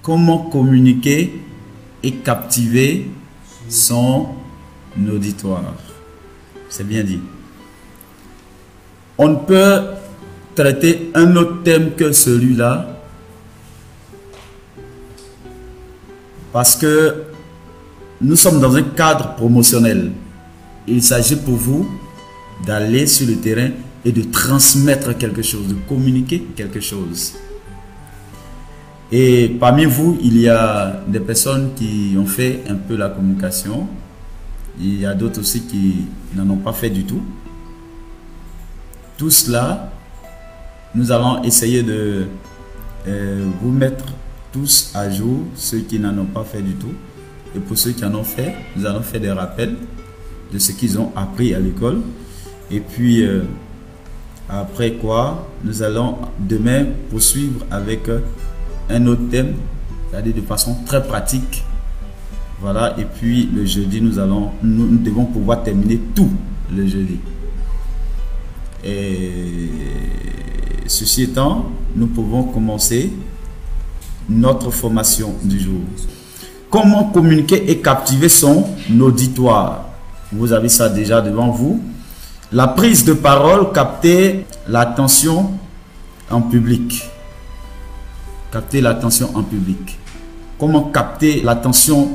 comment communiquer et captiver son auditoire. C'est bien dit. On ne peut traiter un autre thème que celui-là parce que nous sommes dans un cadre promotionnel. Il s'agit pour vous d'aller sur le terrain et de transmettre quelque chose, de communiquer quelque chose. Et parmi vous, il y a des personnes qui ont fait un peu la communication. Il y a d'autres aussi qui n'en ont pas fait du tout. Tout cela, nous allons essayer de vous mettre tous à jour, ceux qui n'en ont pas fait du tout. Et pour ceux qui en ont fait, nous allons faire des rappels de ce qu'ils ont appris à l'école. Et puis, après quoi, nous allons demain poursuivre avec un autre thème, c'est-à-dire de façon très pratique. Voilà, et puis le jeudi, nous devons pouvoir terminer tout le jeudi. Et ceci étant, nous pouvons commencer notre formation du jour. Comment communiquer et captiver son auditoire? Vous avez ça déjà devant vous. La prise de parole, capter l'attention en public. Capter l'attention en public. Comment capter l'attention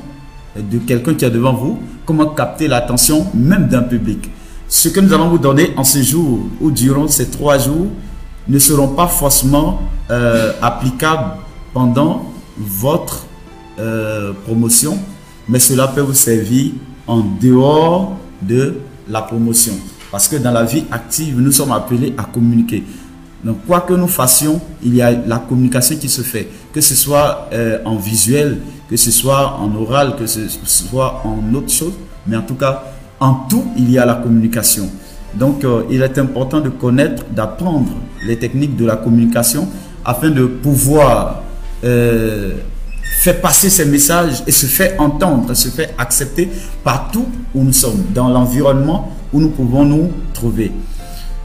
de quelqu'un qui est devant vous? Comment capter l'attention même d'un public? Ce que nous allons vous donner en ce jour ou durant ces 3 jours ne seront pas forcément applicables pendant votre promotion, mais cela peut vous servir en dehors de la promotion. Parce que dans la vie active, nous sommes appelés à communiquer. Donc, quoi que nous fassions, il y a la communication qui se fait. Que ce soit en visuel, que ce soit en oral, que ce soit en autre chose. Mais en tout cas, en tout, il y a la communication. Donc, il est important de connaître, d'apprendre les techniques de la communication afin de pouvoir faire passer ces messages et se faire entendre, se faire accepter partout où nous sommes, dans l'environnement où nous pouvons nous trouver.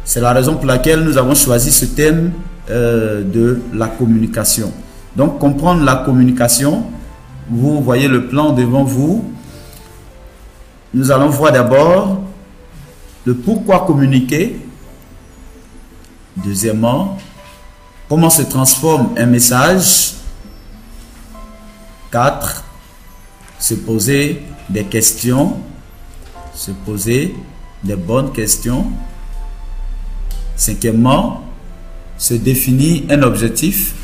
C'est la raison pour laquelle nous avons choisi ce thème de la communication. Donc, comprendre la communication, vous voyez le plan devant vous. Nous allons voir d'abord le pourquoi communiquer. Deuxièmement, comment se transforme un message. 4. Se poser des questions. Se poser des bonnes questions. 5e, se définir un objectif.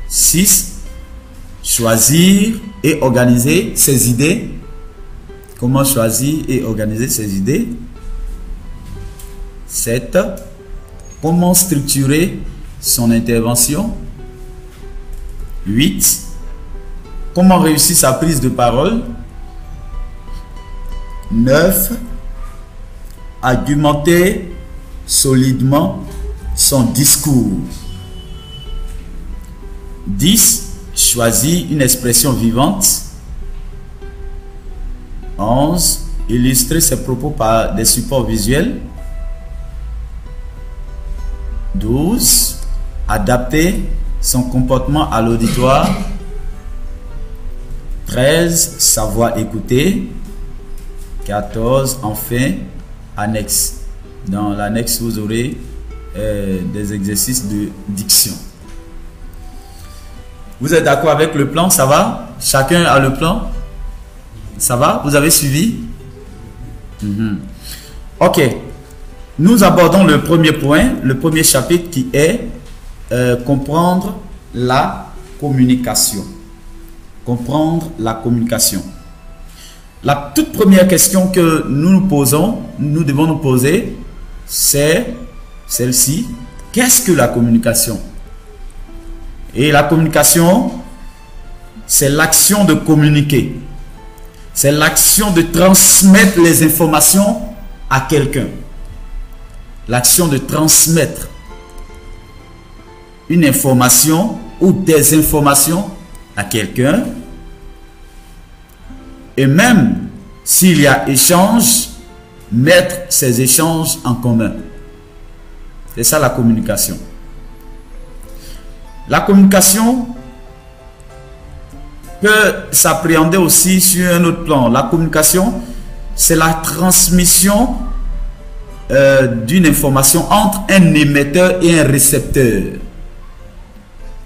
6. Choisir et organiser ses idées. Comment choisir et organiser ses idées. 7. Comment structurer son intervention. 8. Comment réussir sa prise de parole. 9. Argumenter solidement son discours. 10. Choisir une expression vivante. 11. Illustrer ses propos par des supports visuels. 12. Adapter son comportement à l'auditoire. 13. Savoir écouter. 14. Enfin, annexe. Dans l'annexe, vous aurez des exercices de diction. Vous êtes d'accord avec le plan? Ça va? Chacun a le plan? Ça va? Vous avez suivi? Ok. Nous abordons le premier point, le premier chapitre qui est comprendre la communication. Comprendre la communication. La toute première question que nous nous posons, nous devons nous poser, c'est celle-ci. Qu'est-ce que la communication? Et la communication, c'est l'action de communiquer. C'est l'action de transmettre les informations à quelqu'un. L'action de transmettre une information ou des informations à quelqu'un. Et même s'il y a échange, mettre ces échanges en commun. C'est ça la communication. La communication peut s'appréhender aussi sur un autre plan. La communication, c'est la transmission d'une information entre un émetteur et un récepteur.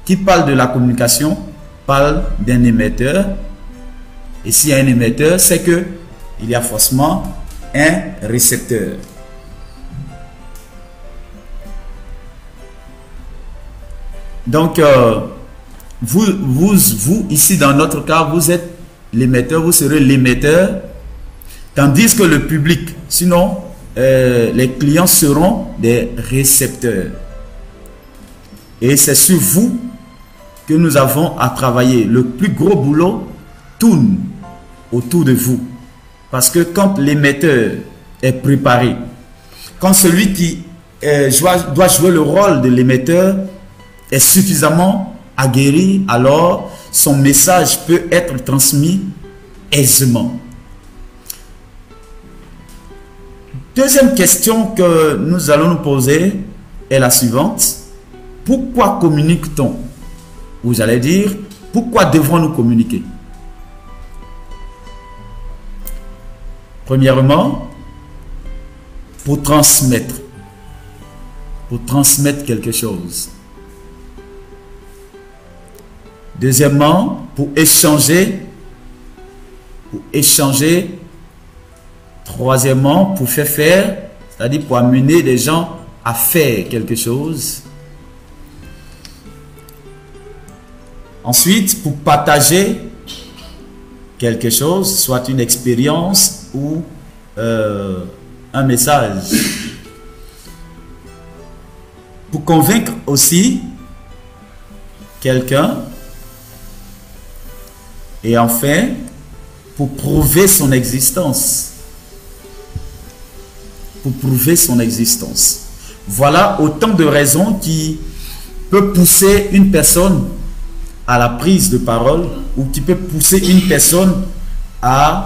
Qui parle de la communication parle d'un émetteur. Et s'il y a un émetteur, c'est que il y a forcément un récepteur. Donc, vous, ici, dans notre cas, vous êtes l'émetteur, vous serez l'émetteur, tandis que le public, sinon, les clients seront des récepteurs. Et c'est sur vous que nous avons à travailler. Le plus gros boulot tourne autour de vous. Parce que quand l'émetteur est préparé, quand celui qui doit jouer le rôle de l'émetteur est suffisamment aguerri, alors son message peut être transmis aisément. Deuxième question que nous allons nous poser est la suivante. Pourquoi communique-t-on? Vous allez dire, pourquoi devons-nous communiquer? Premièrement, pour transmettre quelque chose. Deuxièmement, pour échanger. Troisièmement, pour faire, c'est-à-dire pour amener les gens à faire quelque chose. Ensuite, pour partager quelque chose, soit une expérience ou un message. Pour convaincre aussi quelqu'un. Et enfin, pour prouver son existence. Pour prouver son existence. Voilà autant de raisons qui peuvent pousser une personne à la prise de parole ou qui peut pousser une personne à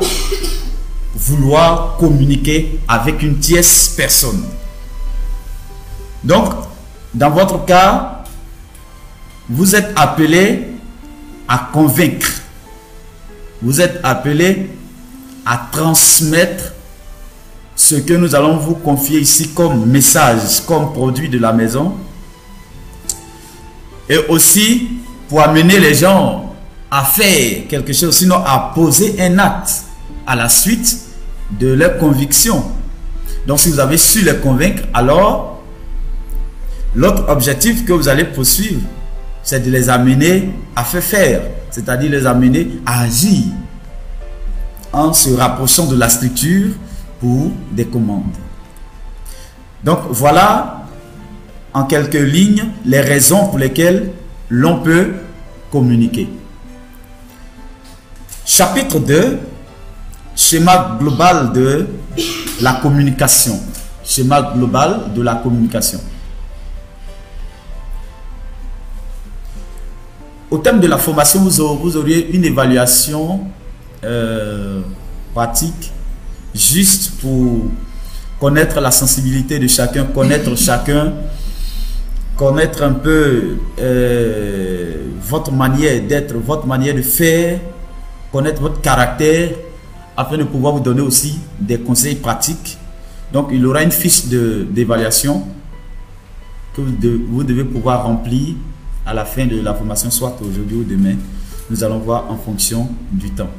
vouloir communiquer avec une tierce personne. Donc, dans votre cas, vous êtes appelé à convaincre. Vous êtes appelé à transmettre ce que nous allons vous confier ici comme message, comme produit de la maison. Et aussi pour amener les gens à faire quelque chose, sinon à poser un acte à la suite de leur conviction. Donc si vous avez su les convaincre, alors l'autre objectif que vous allez poursuivre, c'est de les amener à faire, c'est-à-dire les amener à agir en se rapprochant de la structure pour des commandes. Donc voilà en quelques lignes les raisons pour lesquelles l'on peut communiquer. Chapitre 2, schéma global de la communication. Schéma global de la communication. Au thème de la formation, vous auriez une évaluation pratique, juste pour connaître la sensibilité de chacun, connaître un peu votre manière d'être, votre manière de faire, connaître votre caractère, afin de pouvoir vous donner aussi des conseils pratiques. Donc il y aura une fiche d'évaluation que vous devez pouvoir remplir à la fin de la formation, soit aujourd'hui ou demain. Nous allons voir en fonction du temps.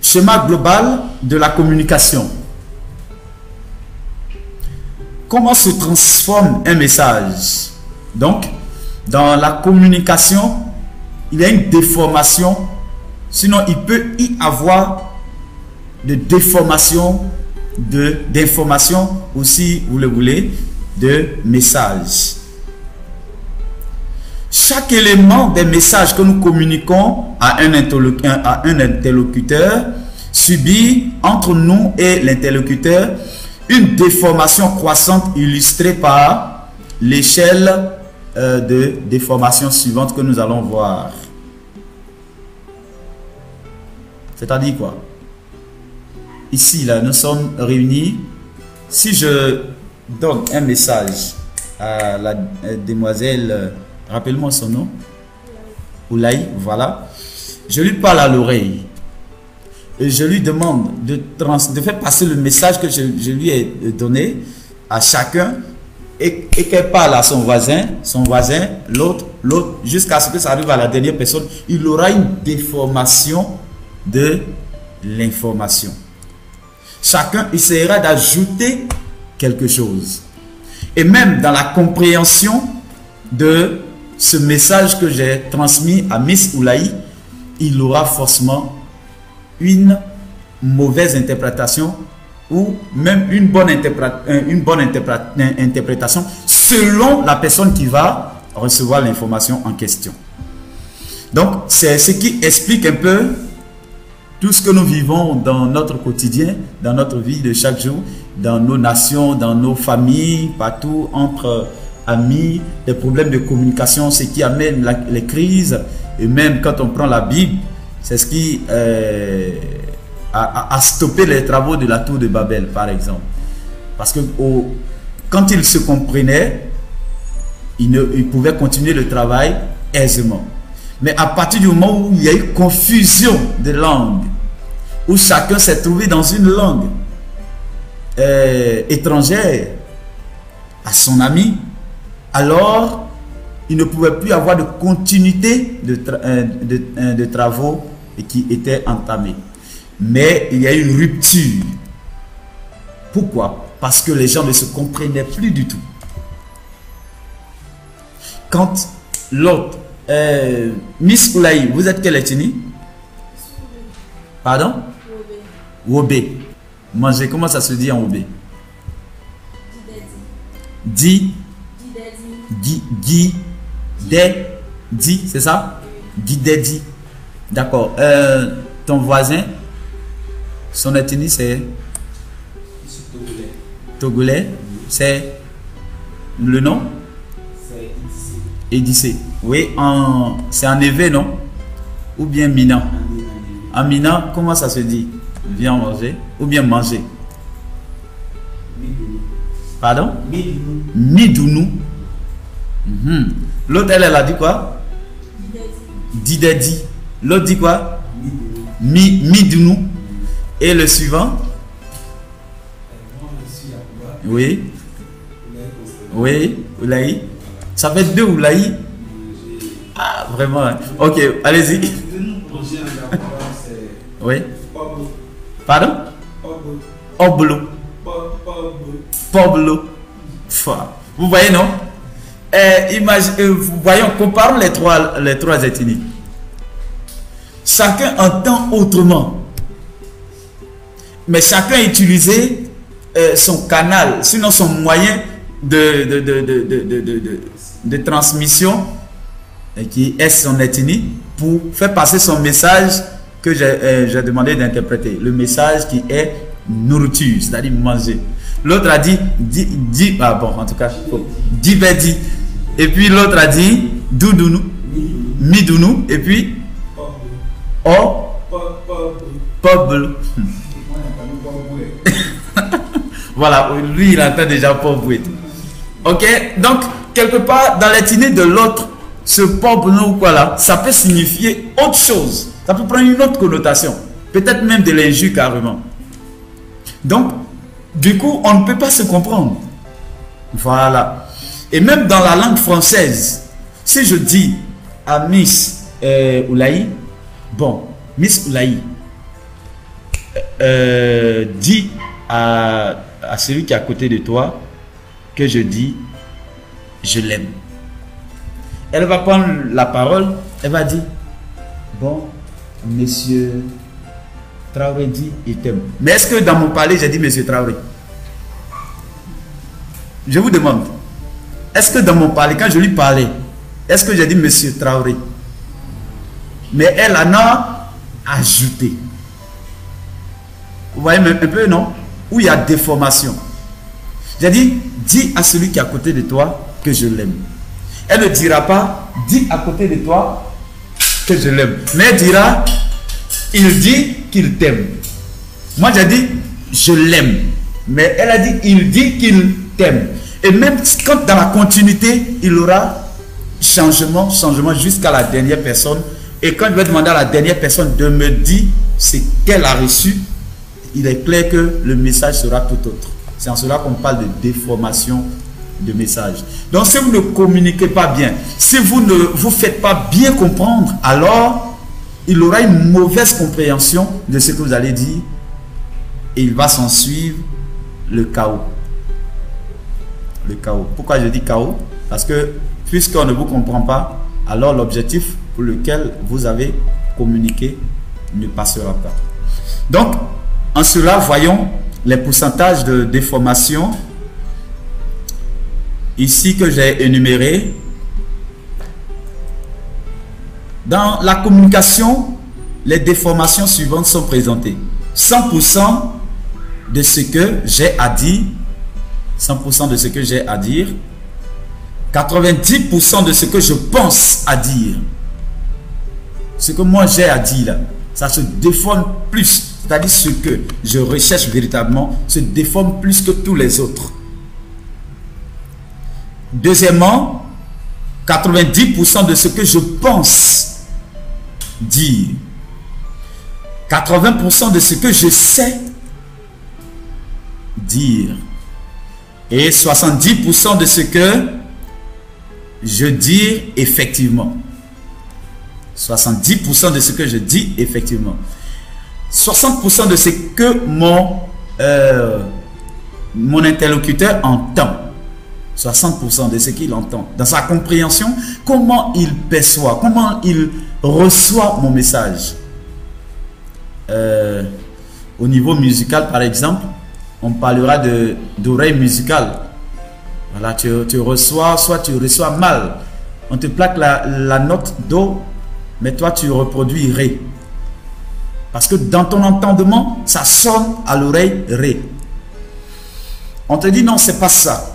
Schéma global de la communication. Comment se transforme un message? Donc, dans la communication, il y a une déformation. Sinon, il peut y avoir de déformation, d'information, ou si vous le voulez, de messages. Chaque élément des messages que nous communiquons à un interlocuteur subit entre nous et l'interlocuteur une déformation croissante illustrée par l'échelle de déformation suivante que nous allons voir. C'est-à-dire quoi? Ici, là, nous sommes réunis. Si je donne un message à la demoiselle, rappelle-moi son nom. Oulaï, voilà. Je lui parle à l'oreille. Et je lui demande de faire passer le message que je lui ai donné à chacun et qu'elle parle à son voisin, l'autre, jusqu'à ce que ça arrive à la dernière personne. Il aura une déformation de l'information. Chacun essaiera d'ajouter quelque chose. Et même dans la compréhension de ce message que j'ai transmis à Miss Oulaï, il aura forcément une mauvaise interprétation ou même une bonne interprétation selon la personne qui va recevoir l'information en question. Donc, c'est ce qui explique un peu tout ce que nous vivons dans notre quotidien, dans notre vie de chaque jour, dans nos nations, dans nos familles, partout, entre amis, des problèmes de communication, ce qui amène les crises. Et même quand on prend la Bible, c'est ce qui a stoppé les travaux de la tour de Babel, par exemple. Parce que quand ils se comprenaient, ils pouvaient continuer le travail aisément. Mais à partir du moment où il y a eu confusion de langues, où chacun s'est trouvé dans une langue étrangère à son ami, alors il ne pouvait plus avoir de continuité de travaux qui étaient entamés. Mais il y a eu une rupture. Pourquoi? Parce que les gens ne se comprenaient plus du tout. Quand l'autre, Miss Oulaï, vous êtes quelle ethnie? Pardon? Wobé. Manger, comment ça se dit en Wobé? Di. Di, c'est ça? Guidedi. D'accord. Ton voisin, son ethnie c'est Togolais. C'est le nom? C'est Edissé. Oui, c'est en évé, non? Ou bien Mina? En Mina, comment ça se dit? Viens manger ou bien manger? Pardon? Midounou. L'autre, elle a dit quoi? Didedi. L'autre dit quoi? Midounou. Et le suivant? Oui. Oui, Oulaï. Ça fait 2 Oulaï. Ah, vraiment. Ok, allez-y. Oui. Pardon? Oblo. Poblo. Vous voyez, non? Voyons, comparons les trois ethnies. Chacun entend autrement. Mais chacun a utilisé son canal, sinon son moyen de transmission, qui est son ethnie, pour faire passer son message que j'ai demandé d'interpréter. Le message qui est nourriture, c'est-à-dire manger. L'autre a dit, ah bon, en tout cas, dibedi. Et puis l'autre a dit, doudounou, midounou, et puis, pobl. Voilà, lui il entend déjà pobl. Ok, donc, quelque part, dans l'ethnie de l'autre, ce pobl ou quoi là, ça peut signifier autre chose. Ça peut prendre une autre connotation. Peut-être même de l'injure carrément. Donc, du coup, on ne peut pas se comprendre. Voilà. Et même dans la langue française, si je dis à Miss Oulaï, bon, Miss Oulaï, dis à celui qui est à côté de toi que je dis, je l'aime. Elle va prendre la parole, elle va dire, bon, monsieur Traoré dit, il t'aime. Mais est-ce que dans mon parler, j'ai dit monsieur Traoré? Je vous demande, est-ce que dans mon parler, quand je lui parlais, est-ce que j'ai dit monsieur Traoré? Mais elle en a ajouté. Vous voyez un peu, non? Où il y a déformation. J'ai dit, dis à celui qui est à côté de toi que je l'aime. Elle ne dira pas, dis à côté de toi que je l'aime. Mais elle dira, il dit qu'il t'aime. Moi j'ai dit, je l'aime. Mais elle a dit, il dit qu'il t'aime. Et même quand dans la continuité, il aura changement jusqu'à la dernière personne. Et quand je vais demander à la dernière personne de me dire ce qu'elle a reçu, il est clair que le message sera tout autre. C'est en cela qu'on parle de déformation de message. Donc si vous ne communiquez pas bien, si vous ne vous faites pas bien comprendre, alors il aura une mauvaise compréhension de ce que vous allez dire et il va s'en suivre le chaos. Le chaos. Pourquoi je dis chaos? Parce que puisqu'on ne vous comprend pas, alors l'objectif pour lequel vous avez communiqué ne passera pas. Donc, en cela, voyons les pourcentages de déformation ici que j'ai énumérés. Dans la communication, les déformations suivantes sont présentées. 100% de ce que j'ai à dire, 100% de ce que j'ai à dire, 90% de ce que je pense à dire. Ce que moi j'ai à dire là, ça se déforme plus. C'est-à-dire ce que je recherche véritablement se déforme plus que tous les autres. Deuxièmement, 90% de ce que je pense dire. 80% de ce que je sais dire. Et 70% de ce que je dis effectivement. 70% de ce que je dis effectivement. 60% de ce que mon interlocuteur entend. 60% de ce qu'il entend. Dans sa compréhension, comment il perçoit, comment il reçoit mon message. Au niveau musical, par exemple, on parlera d'oreille musicale. Voilà, tu reçois, soit tu reçois mal. On te plaque la note Do, mais toi tu reproduis Ré. Parce que dans ton entendement, ça sonne à l'oreille Ré. On te dit non, c'est pas ça.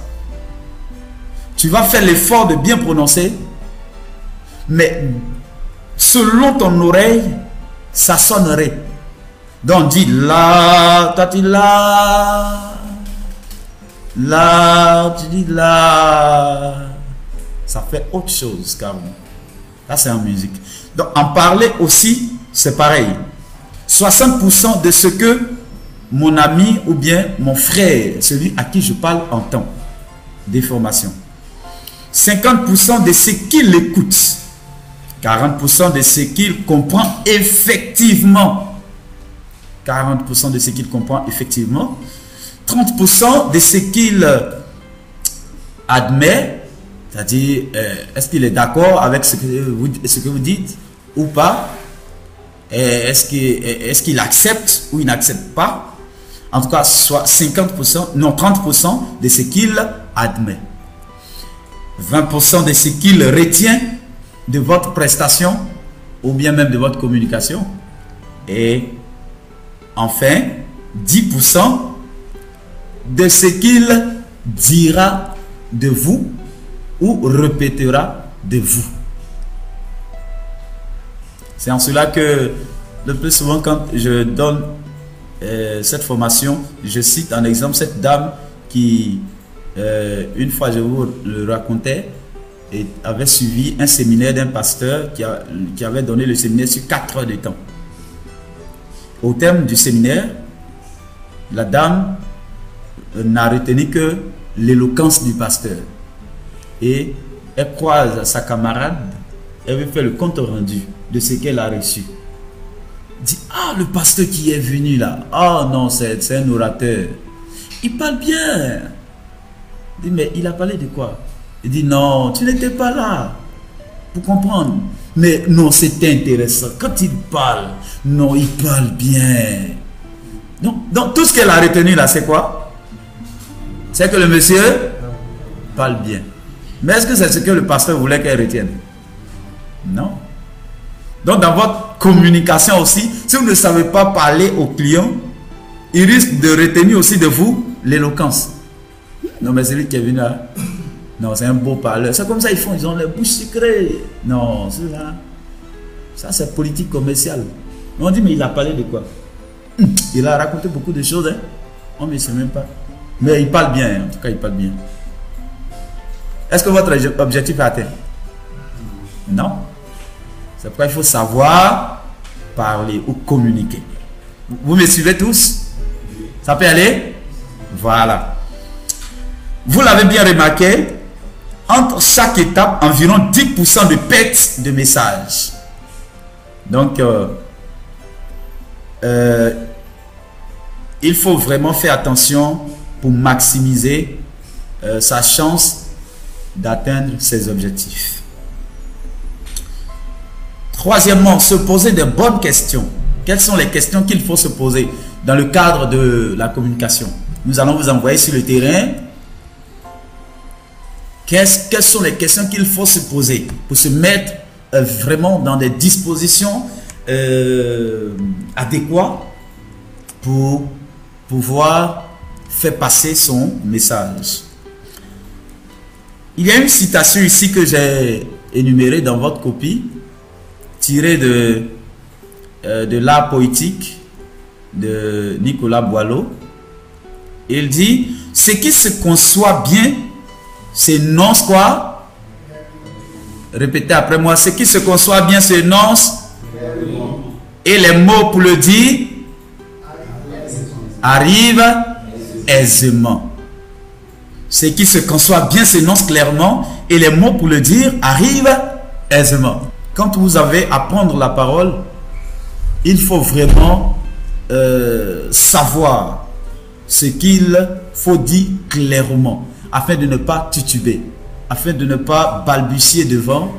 Tu vas faire l'effort de bien prononcer, mais selon ton oreille, ça sonne Ré. Donc dit là, toi tu dis là, là, tu dis là. Ça fait autre chose carrément. Là c'est en musique. Donc en parler aussi, c'est pareil. 60% de ce que mon ami ou bien mon frère, celui à qui je parle, entend. Déformation. 50% de ce qu'il écoute. 40% de ce qu'il comprend effectivement. 40% de ce qu'il comprend effectivement. 30% de ce qu'il admet. C'est-à-dire, est-ce qu'il est d'accord avec ce que vous dites ou pas? Est-ce qu'il accepte ou il n'accepte pas? En tout cas, soit 50%, non 30% de ce qu'il admet. 20% de ce qu'il retient de votre prestation ou bien même de votre communication. Et enfin, 10% de ce qu'il dira de vous ou répétera de vous. C'est en cela que le plus souvent quand je donne cette formation, je cite en exemple cette dame qui, une fois je vous le racontais, et avait suivi un séminaire d'un pasteur qui avait donné le séminaire sur 4 heures de temps. Au terme du séminaire, la dame n'a retenu que l'éloquence du pasteur. Et elle croise sa camarade, elle veut faire le compte rendu de ce qu'elle a reçu. Dit, ah, le pasteur qui est venu là, ah non, c'est un orateur. Il parle bien. Dit, mais il a parlé de quoi? Il dit, non, tu n'étais pas là pour comprendre. Mais non, c'était intéressant. Quand il parle, non, il parle bien. Non, donc tout ce qu'elle a retenu là, c'est quoi? C'est que le monsieur parle bien. Mais est-ce que c'est ce que le pasteur voulait qu'elle retienne? Non. Donc dans votre communication aussi, si vous ne savez pas parler au client, il risque de retenir aussi de vous l'éloquence. Non, mais c'est lui qui est venu là. Non, c'est un beau parleur. C'est comme ça ils font, ils ont les bouches sucrées. Non, c'est là. Ça c'est politique commerciale. On dit mais il a parlé de quoi? Il a raconté beaucoup de choses. Hein? On ne sait même pas. Mais il parle bien, en tout cas il parle bien. Est-ce que votre objectif est atteint? Non. C'est pourquoi il faut savoir parler ou communiquer. Vous me suivez tous? Ça peut aller? Voilà. Vous l'avez bien remarqué, entre chaque étape, environ 10% de perte de messages. Donc, il faut vraiment faire attention pour maximiser sa chance d'atteindre ses objectifs. Troisièmement, se poser de bonnes questions. Quelles sont les questions qu'il faut se poser dans le cadre de la communication? Nous allons vous envoyer sur le terrain. Quelles sont les questions qu'il faut se poser pour se mettre vraiment dans des dispositions adéquates pour pouvoir faire passer son message. Il y a une citation ici que j'ai énumérée dans votre copie, tirée de l'art poétique de Nicolas Boileau. Il dit: ce qui se conçoit bien s'énonce quoi? Répétez après moi. Ce qui se conçoit bien s'énonce, et les mots pour le dire arrivent aisément. Ce qui se conçoit bien s'énonce clairement, et les mots pour le dire arrivent aisément. Quand vous avez à prendre la parole, il faut vraiment savoir ce qu'il faut dire clairement, afin de ne pas tituber, afin de ne pas balbutier devant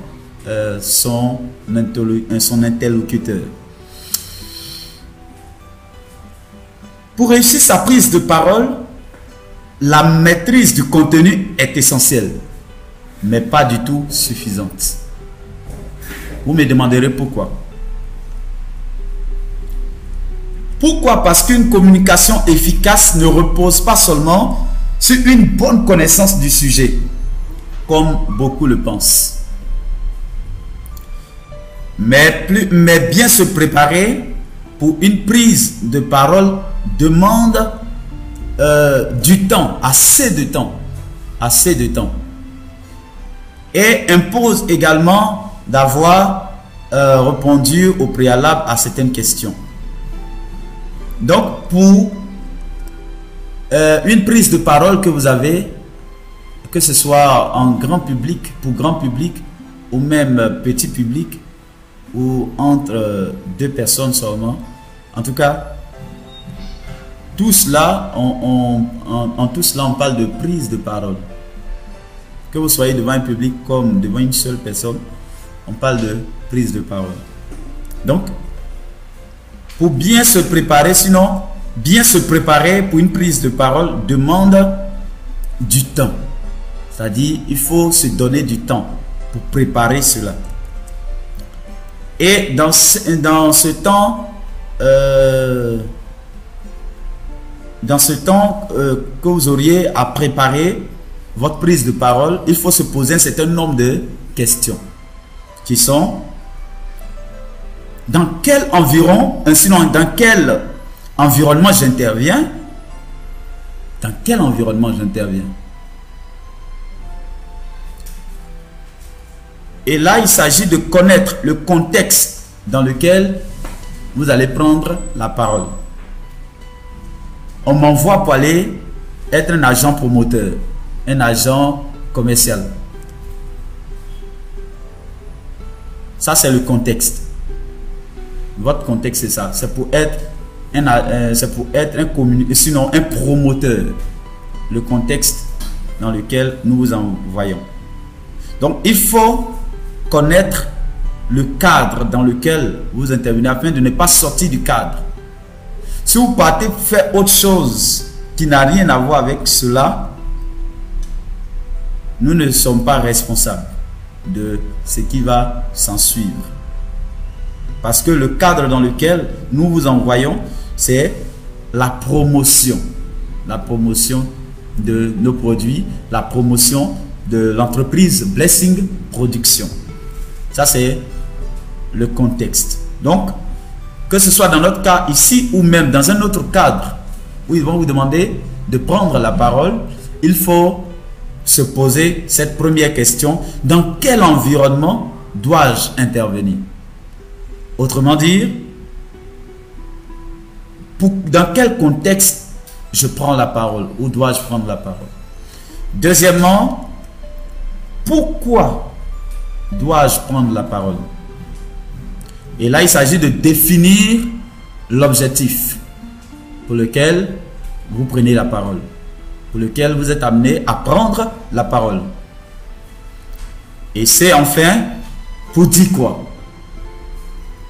son interlocuteur. Pour réussir sa prise de parole, la maîtrise du contenu est essentielle, mais pas du tout suffisante. Vous me demanderez pourquoi. Pourquoi? Parce qu'une communication efficace ne repose pas seulement sur une bonne connaissance du sujet, comme beaucoup le pensent. Mais bien se préparer pour une prise de parole demande du temps, assez de temps. Et impose également d'avoir répondu au préalable à certaines questions. Donc, pour une prise de parole que vous avez, que ce soit en grand public, pour grand public, ou même petit public, ou entre deux personnes seulement, en tout cas, tout cela, en tout cela, on parle de prise de parole. Que vous soyez devant un public comme devant une seule personne, on parle de prise de parole. Donc, pour bien se préparer, sinon, bien se préparer pour une prise de parole demande du temps. C'est-à-dire, il faut se donner du temps pour préparer cela. Et dans ce temps que vous auriez à préparer votre prise de parole, il faut se poser un certain nombre de questions qui sont: dans quel environnement j'interviens? Dans quel environnement j'interviens? Et là, il s'agit de connaître le contexte dans lequel vous allez prendre la parole. On m'envoie pour aller être un agent promoteur, un agent commercial. Ça, c'est le contexte. Votre contexte, c'est ça. C'est pour être un promoteur. Le contexte dans lequel nous vous envoyons. Donc, il faut connaître le cadre dans lequel vous intervenez afin de ne pas sortir du cadre. Si vous partez faire autre chose qui n'a rien à voir avec cela, nous ne sommes pas responsables de ce qui va s'en suivre. Parce que le cadre dans lequel nous vous envoyons, c'est la promotion. La promotion de nos produits, la promotion de l'entreprise Blessing Production. Ça, c'est le contexte. Donc, que ce soit dans notre cas ici ou même dans un autre cadre où ils vont vous demander de prendre la parole, il faut se poser cette première question: dans quel environnement dois-je intervenir? Autrement dit, dans quel contexte je prends la parole? Où dois-je prendre la parole? Deuxièmement, pourquoi dois-je prendre la parole? Et là, il s'agit de définir l'objectif pour lequel vous prenez la parole, pour lequel vous êtes amené à prendre la parole. Et c'est enfin pour dire quoi?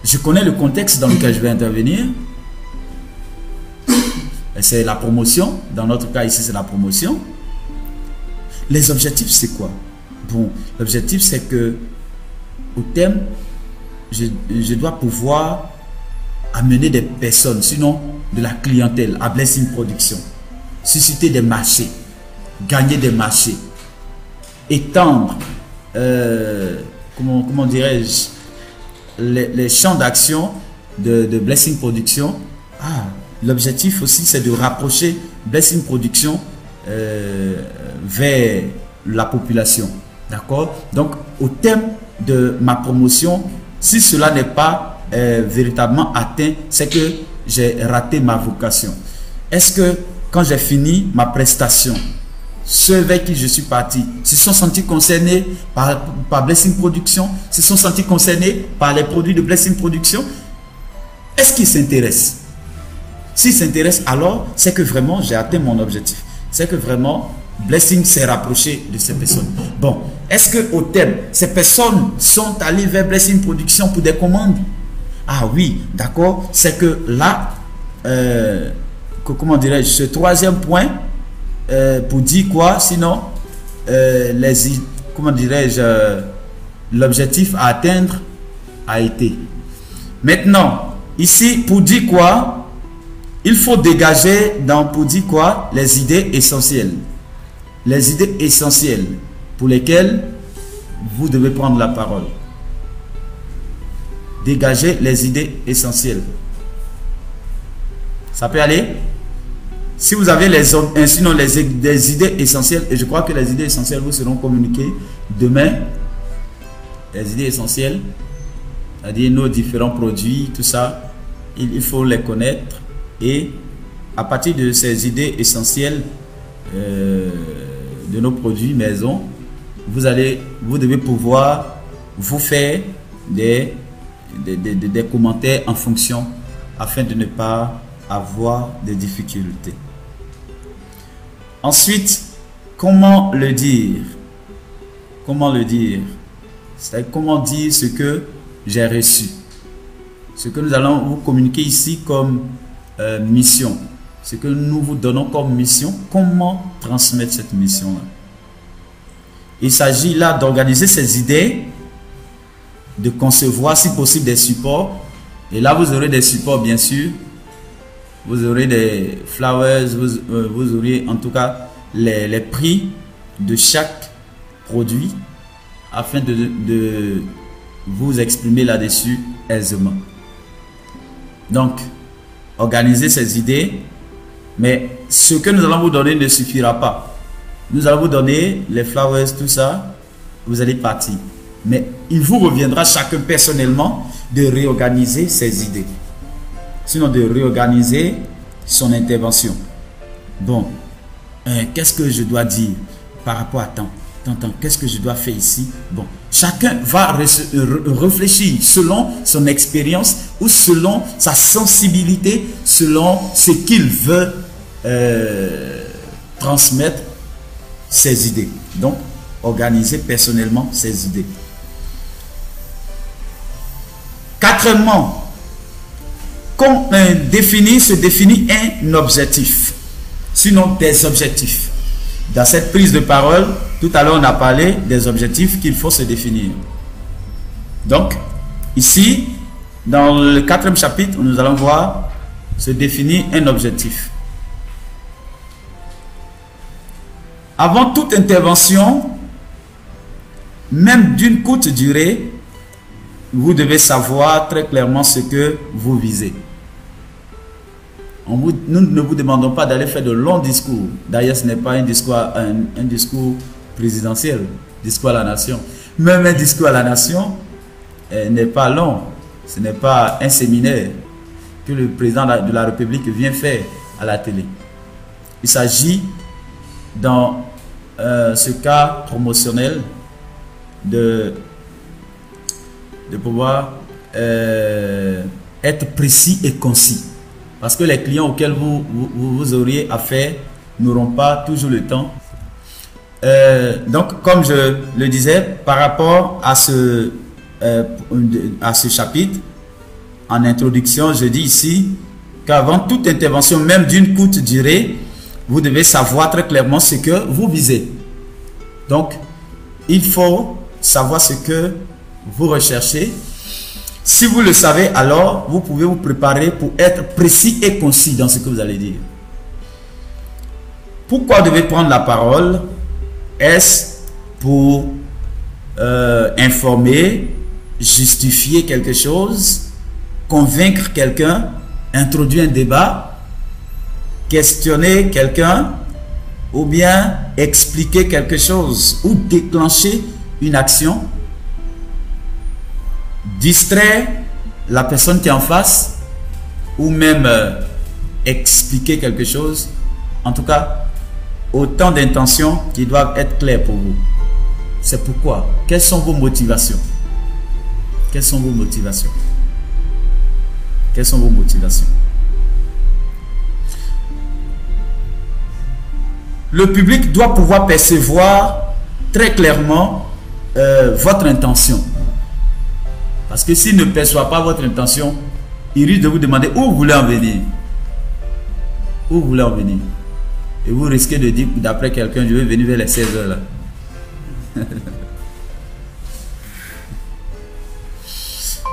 Je connais le contexte dans lequel je vais intervenir. C'est la promotion. Dans notre cas ici, c'est la promotion. Les objectifs, c'est quoi? Bon, l'objectif, c'est que au thème, je dois pouvoir amener des personnes, sinon de la clientèle, à Blessing Production, susciter des marchés, gagner des marchés, étendre, comment dirais-je, les champs d'action de Blessing Production. L'objectif aussi, c'est de rapprocher Blessing Production vers la population. D'accord? Donc, au thème de ma promotion, si cela n'est pas véritablement atteint, c'est que j'ai raté ma vocation. Est-ce que quand j'ai fini ma prestation, ceux vers qui je suis parti se sont sentis concernés par Blessing Production, se sont sentis concernés par les produits de Blessing Production? Est-ce qu'ils s'intéressent? S'ils s'intéressent, alors c'est que vraiment j'ai atteint mon objectif. C'est que vraiment Blessing s'est rapproché de ces personnes. Bon, est-ce que au thème, ces personnes sont allées vers Blessing Production pour des commandes? Ah oui, d'accord. C'est que là, comment dirais-je, ce troisième point, pour dire quoi? Sinon, comment dirais-je, l'objectif à atteindre a été. Maintenant, ici, pour dire quoi? Il faut dégager pour dire quoi? Les idées essentielles. Les idées essentielles pour lesquelles vous devez prendre la parole. Dégager les idées essentielles. Ça peut aller? Si vous avez sinon des idées essentielles, et je crois que les idées essentielles vous seront communiquées demain, les idées essentielles, c'est-à-dire nos différents produits, tout ça, il faut les connaître. Et à partir de ces idées essentielles de nos produits maison, vous devez pouvoir vous faire des commentaires en fonction, afin de ne pas avoir de difficultés. Ensuite, comment le dire? Comment le dire? C'est comment dire ce que j'ai reçu. Ce que nous allons vous communiquer ici comme mission. Ce que nous vous donnons comme mission. Comment transmettre cette mission-là? Il s'agit là d'organiser ces idées, de concevoir si possible des supports. Et là, vous aurez des supports, bien sûr. Vous aurez des flowers, vous aurez en tout cas les prix de chaque produit afin de vous exprimer là-dessus aisément. Donc, organisez ces idées, mais ce que nous allons vous donner ne suffira pas. Nous allons vous donner les flowers, tout ça, vous allez partir. Mais il vous reviendra chacun personnellement de réorganiser ses idées. Sinon de réorganiser son intervention. Bon, qu'est-ce que je dois dire par rapport à tant, qu'est-ce que je dois faire ici? Bon, chacun va réfléchir selon son expérience ou selon sa sensibilité, selon ce qu'il veut transmettre ses idées. Donc, organiser personnellement ses idées. Quatrièmement, se définit un objectif, sinon des objectifs. Dans cette prise de parole, tout à l'heure on a parlé des objectifs qu'il faut se définir. Donc, ici, dans le 4e chapitre, nous allons voir se définir un objectif. Avant toute intervention, même d'une courte durée, vous devez savoir très clairement ce que vous visez. Nous ne vous demandons pas d'aller faire de longs discours. D'ailleurs, ce n'est pas un discours présidentiel, discours à la nation. Même un discours à la nation, n'est pas long. Ce n'est pas un séminaire que le président de la République vient faire à la télé. Il s'agit dans ce cas promotionnel de pouvoir être précis et concis. Parce que les clients auxquels vous auriez affaire n'auront pas toujours le temps. Donc, comme je le disais, par rapport à ce chapitre, en introduction, je dis ici qu'avant toute intervention, même d'une courte durée, vous devez savoir très clairement ce que vous visez. Donc, il faut savoir ce que vous recherchez. Si vous le savez, alors vous pouvez vous préparer pour être précis et concis dans ce que vous allez dire. Pourquoi vous devez prendre la parole? Est-ce pour informer, justifier quelque chose, convaincre quelqu'un, introduire un débat, questionner quelqu'un, ou bien expliquer quelque chose, ou déclencher une action, distraire la personne qui est en face, ou même expliquer quelque chose? En tout cas, autant d'intentions qui doivent être claires pour vous. C'est pourquoi. Quelles sont vos motivations? Quelles sont vos motivations? Quelles sont vos motivations? Le public doit pouvoir percevoir très clairement votre intention. Parce que s'il ne perçoit pas votre intention, il risque de vous demander où vous voulez en venir. Où vous voulez en venir. Et vous risquez de dire, d'après quelqu'un, je vais venir vers les 16 heures là.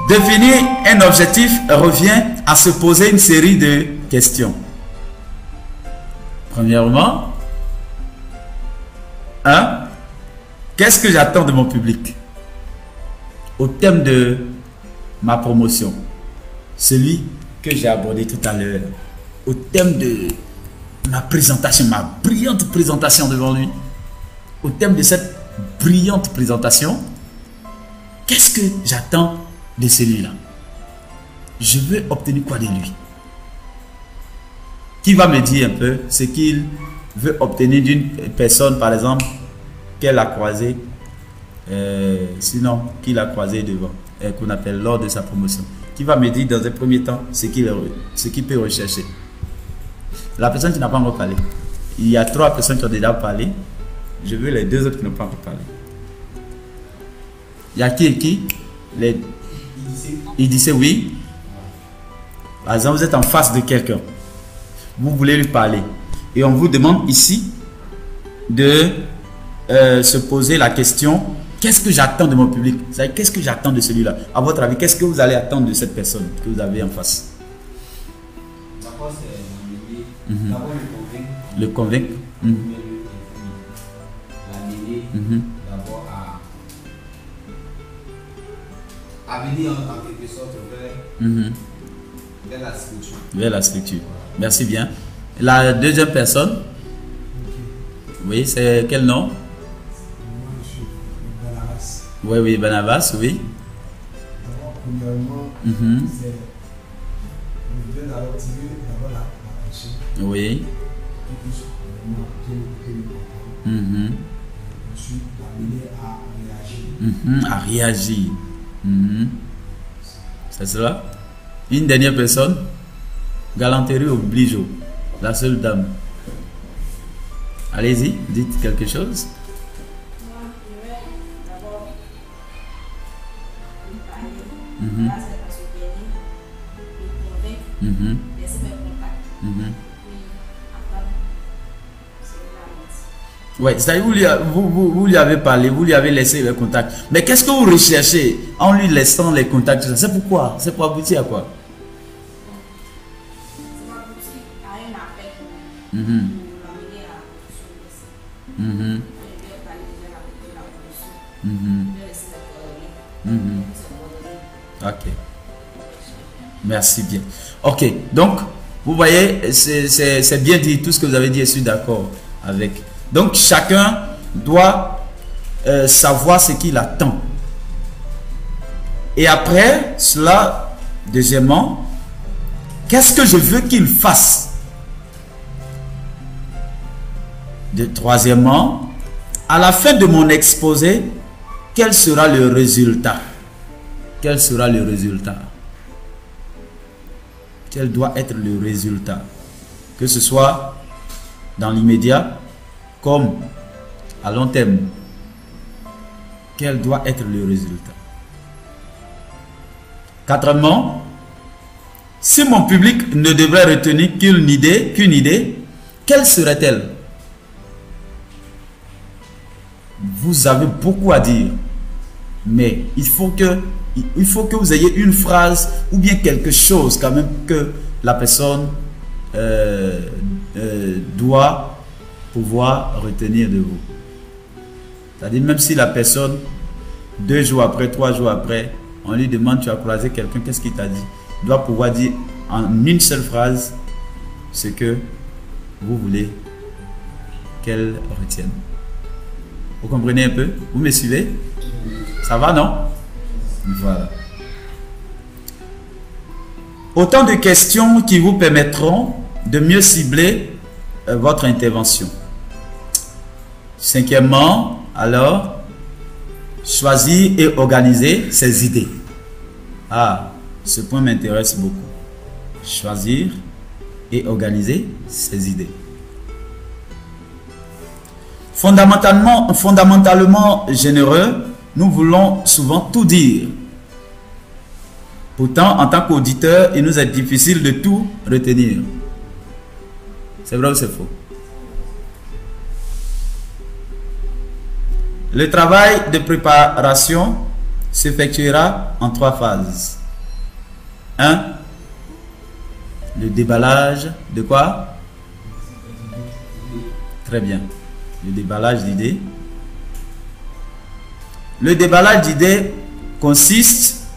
Définir un objectif revient à se poser une série de questions. Premièrement, qu'est-ce que j'attends de mon public? Au thème de ma promotion, celui que j'ai abordé tout à l'heure, au thème de ma présentation, ma brillante présentation devant lui, au thème de cette brillante présentation, qu'est-ce que j'attends de celui-là? Je veux obtenir quoi de lui? Qui va me dire un peu ce qu'il veut obtenir d'une personne, par exemple, qu'elle a croisée, sinon qu'il a croisé devant, qu'on appelle lors de sa promotion? Qui va me dire dans un premier temps ce qu'il peut rechercher? La personne qui n'a pas encore parlé. Il y a 3 personnes qui ont déjà parlé. Je veux les 2 autres qui n'ont pas encore parlé. Il y a qui et qui? Il disait oui. Par exemple, vous êtes en face de quelqu'un. Vous voulez lui parler. Et on vous demande ici de se poser la question: qu'est-ce que j'attends de mon public? Qu'est-ce que j'attends de celui-là? À votre avis, qu'est-ce que vous allez attendre de cette personne que vous avez en face? D'abord, c'est d'abord le convaincre. L'amener d'abord à venir en quelque sorte vers la structure. Vers la structure. Merci bien. La deuxième personne, oui, c'est quel nom? Barnabas. Oui, oui, Barnabas, oui. Premièrement, c'est le fait d'abord tirer d'abord la pensée. Oui. Qui puisse vraiment bien écouter le comprendre. Ensuite, l'amener à réagir. À réagir. C'est cela? Une dernière personne. Galanterie oblige. La seule dame. Allez-y, dites quelque chose. Moi, je vais d'abord lui parler. Là, c'est parce que le convaincre, laisser mes contacts. Puis, après, c'est la mise. Oui, c'est-à-dire vous lui avez parlé, vous lui avez laissé les contacts. Mais qu'est-ce que vous recherchez en lui laissant les contacts? C'est pourquoi? C'est pour aboutir à quoi? C'est pas possible à un appel pour l'amener à la production. Je vais parler déjà de la production. Je vais laisser les coordonnées. Ok. Merci bien. Ok, donc, vous voyez, c'est bien dit, tout ce que vous avez dit, je suis d'accord avec. Donc, chacun doit savoir ce qu'il attend. Et après cela, deuxièmement, qu'est-ce que je veux qu'il fasse? Troisièmement, à la fin de mon exposé, quel sera le résultat? Quel sera le résultat? Quel doit être le résultat? Que ce soit dans l'immédiat comme à long terme. Quel doit être le résultat? Quatrièmement, si mon public ne devrait retenir qu'une idée, quelle serait-elle? Vous avez beaucoup à dire, mais il faut que vous ayez une phrase ou bien quelque chose quand même que la personne doit pouvoir retenir de vous. C'est-à-dire même si la personne 2 jours après, 3 jours après, on lui demande, tu as croisé quelqu'un, qu'est-ce qu'il t'a dit? Il doit pouvoir dire en une seule phrase ce que vous voulez qu'elle retienne. Vous comprenez un peu? Vous me suivez? Ça va, non? Voilà. Autant de questions qui vous permettront de mieux cibler votre intervention. Cinquièmement, alors, choisir et organiser ses idées. Ah, ce point m'intéresse beaucoup. Choisir et organiser ses idées. Fondamentalement généreux, nous voulons souvent tout dire. Pourtant, en tant qu'auditeur, il nous est difficile de tout retenir. C'est vrai ou c'est faux? Le travail de préparation s'effectuera en 3 phases. 1. Le déballage de quoi? Très bien. Le déballage d'idées. Le déballage d'idées consiste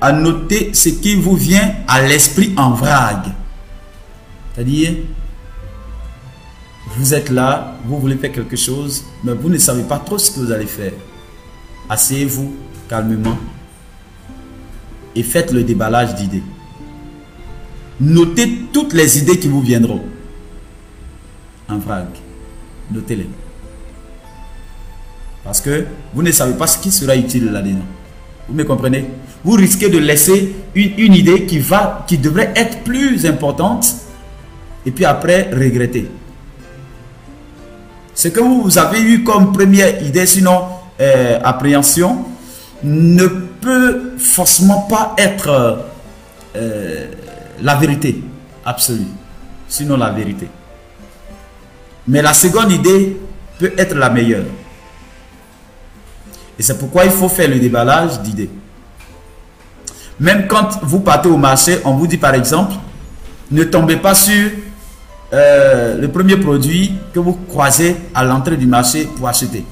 à noter ce qui vous vient à l'esprit en vrague. C'est-à-dire, vous êtes là, vous voulez faire quelque chose, mais vous ne savez pas trop ce que vous allez faire. Asseyez-vous calmement et faites le déballage d'idées. Notez toutes les idées qui vous viendront en vrague. Notez-les. Parce que vous ne savez pas ce qui sera utile là-dedans. Vous me comprenez? Vous risquez de laisser une idée qui devrait être plus importante et puis après regretter. Ce que vous avez eu comme première idée, sinon appréhension, ne peut forcément pas être la vérité absolue, sinon la vérité. Mais la seconde idée peut être la meilleure. Et c'est pourquoi il faut faire le déballage d'idées. Même quand vous partez au marché, on vous dit par exemple, ne tombez pas sur le premier produit que vous croisez à l'entrée du marché pour acheter.